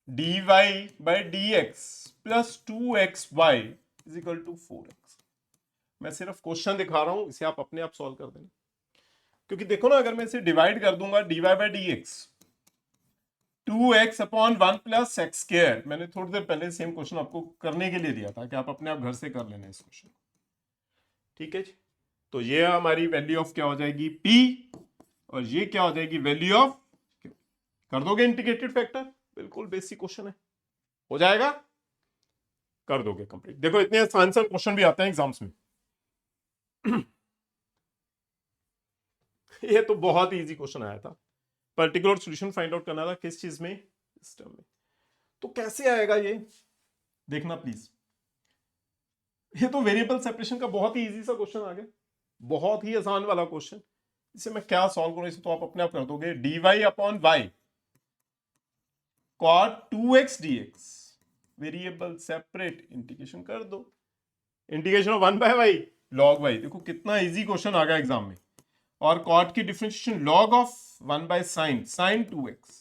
dy by D x plus 2xy is equal to 4x। मैं सिर्फ क्वेश्चन दिखा रहा हूं, इसे आप अपने आप सॉल्व कर देना, क्योंकि देखो ना अगर मैं इसे डिवाइड कर दूंगा dy by D x 2x upon 1 plus x square, मैंने थोड़ी देर पहले सेम क्वेश्चन आपको करने के लिए दिया था कि आप अपने आप घर से कर लेना इस क्वेश्चन। ठीक है जी, तो ये हमारी वैल्यू ऑफ क्या हो जाएगी p, और ये क्या हो जाएगी वैल्यू ऑफ, कर दोगे इंटीग्रेटेड फैक्टर, बिल्कुल बेसिक क्वेश्चन है, हो जाएगा, कर दोगे कंप्लीट। देखो इतने आसान सा क्वेश्चन भी आते हैं एग्जाम्स में। ये तो बहुत इजी क्वेश्चन आया था, पर्टिकुलर सॉल्यूशन फाइंड आउट करना था, किस चीज में? सिस्टम में। तो कैसे आएगा ये देखना प्लीज। ये तो वेरिएबल सेपरेशन का बहुत ही इजी सा क्वेश्चन आ गया, बहुत ही आसान वाला क्वेश्चन। इसे मैं क्या सॉल्व करूं, इसे तो आप अपने आप कर दोगे। dy upon y cot 2x dx, variable separate, integration कर दो, integration of 1 by y log y। देखो कितना इजी क्वेश्चन आ गया एग्जाम में। और cot की differentiation log of 1 by sine 2x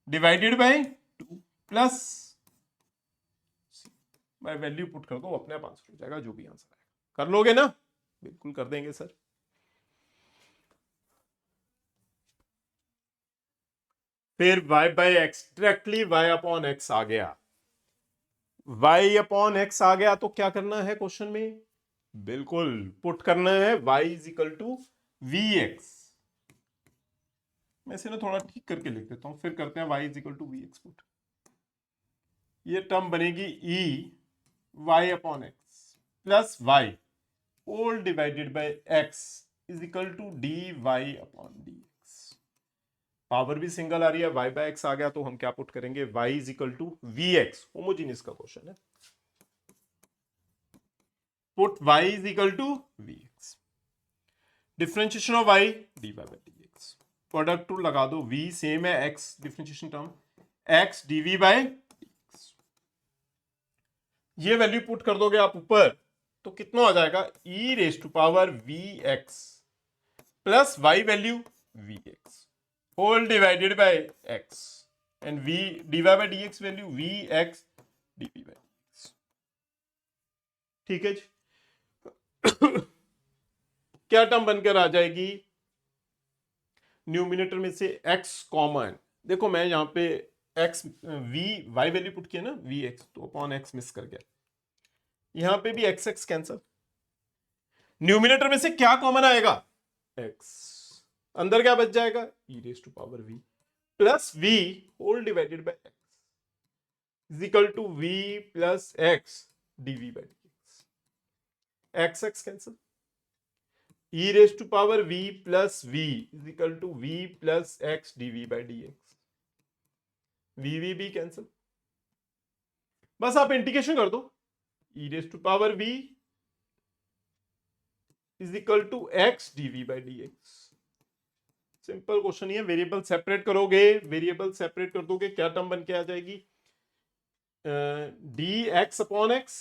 divided by 2 plus by value put कर दो, अपने आप आंसर हो जाएगा, जो भी आंसर आएगा। कर लोगे ना? बिल्कुल कर देंगे सर। फिर y by x, directly y upon x आ गया, y अपॉन एक्स आ गया, तो क्या करना है क्वेश्चन में? बिल्कुल पुट करना है y is equal to vx। मैं इसे ना थोड़ा ठीक करके लिख देता हूं, फिर करते हैं y is equal to vx put. ये टर्म बनेगी e y upon x plus y whole divided by x is equal to dy upon dx। Power भी सिंगल आ रही है, y बाय एक्स आ गया, तो हम क्या पुट करेंगे? y is equal to vx, homogeneous का क्वेश्चन है, put y is equal to vx, differentiation of y dy by dx। Product rule लगा दो, v सेम है x differentiation term, x dv by, ये वैल्यू पुट कर दोगे आप ऊपर तो कितना हो जाएगा, e raise to power vx plus y value vx whole divided by x and v dy by dx value vx dv by dx। ठीक है जी। क्या टर्म बनकर आ जाएगी, न्यूमिनेटर में से x कॉमन, देखो मैं यहां पे x v y value put किया ना vx, तो अपॉन x मिस कर गया, यहां पे भी x x कैंसल, न्यूमिनेटर में से क्या कॉमन आएगा, x, अंदर क्या बच जाएगा, e raise to power v plus v whole divided by x is equal to v plus x dv by dx, x x cancel, e raise to power v plus v is equal to v plus x dv by dx, v भी कैंसल, बस आप इंटीग्रेशन कर दो, e raise to power v is equal to x dv by dx। Simple question ही है, वेरिएबल सेपरेट करोगे, वेरिएबल सेपरेट कर दोगे, क्या टर्म बन के आ जाएगी, dx upon x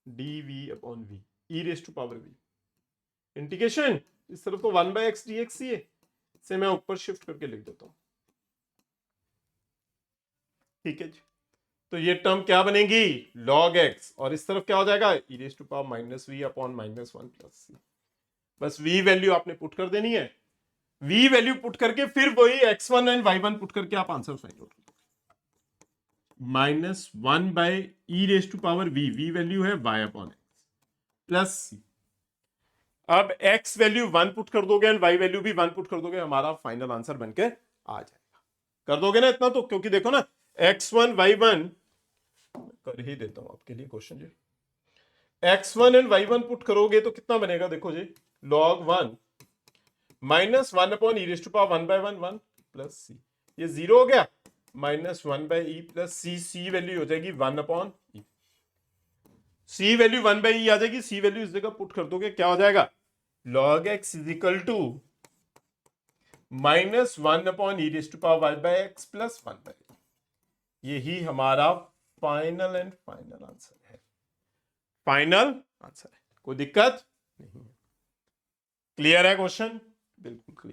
dv upon v e raise to power v, integration इस तरफ तो 1 बाय एक्स डी एक्स ही है, इसे मैं ऊपर शिफ्ट करके लिख देता हूं। ठीक है जी, तो ये टर्म क्या बनेगी, log x, और इस तरफ क्या हो जाएगा, e raise to power minus v upon minus 1 plus c. बस v वैल्यू आपने पुट कर देनी है, v वैल्यू पुट करके फिर वही x1 एंड y1 पुट करके आप answer find out, minus 1 by e raise to power v value है y upon x plus c. अब x वैल्यू 1 पुट कर दोगे एंड y वैल्यू भी 1 पुट कर दोगे, हमारा फाइनल आंसर बनके आ जाएगा। कर दोगे ना इतना तो, क्योंकि देखो ना x1 y1 कर ही देता हूं आपके लिए question ji, x1 and y1 put करोगे तो कितना बनेगा, देखो जी log 1 minus 1 upon e raise to power 1 by 1 1 plus c, ये 0 हो गया, minus 1 by e plus c, c value हो जाएगी 1 upon e, c value 1 by e आ जाएगी, सी वैल्यू इस जगह पुट कर दोगे, क्या हो जाएगा, log x is equal to minus 1 upon e raise to power y by x plus 1 by, यही हमारा फाइनल एंड फाइनल आंसर है, फाइनल आंसर है, कोई दिक्कत नहीं है। क्लियर है क्वेश्चन, बिल्कुल क्लियर।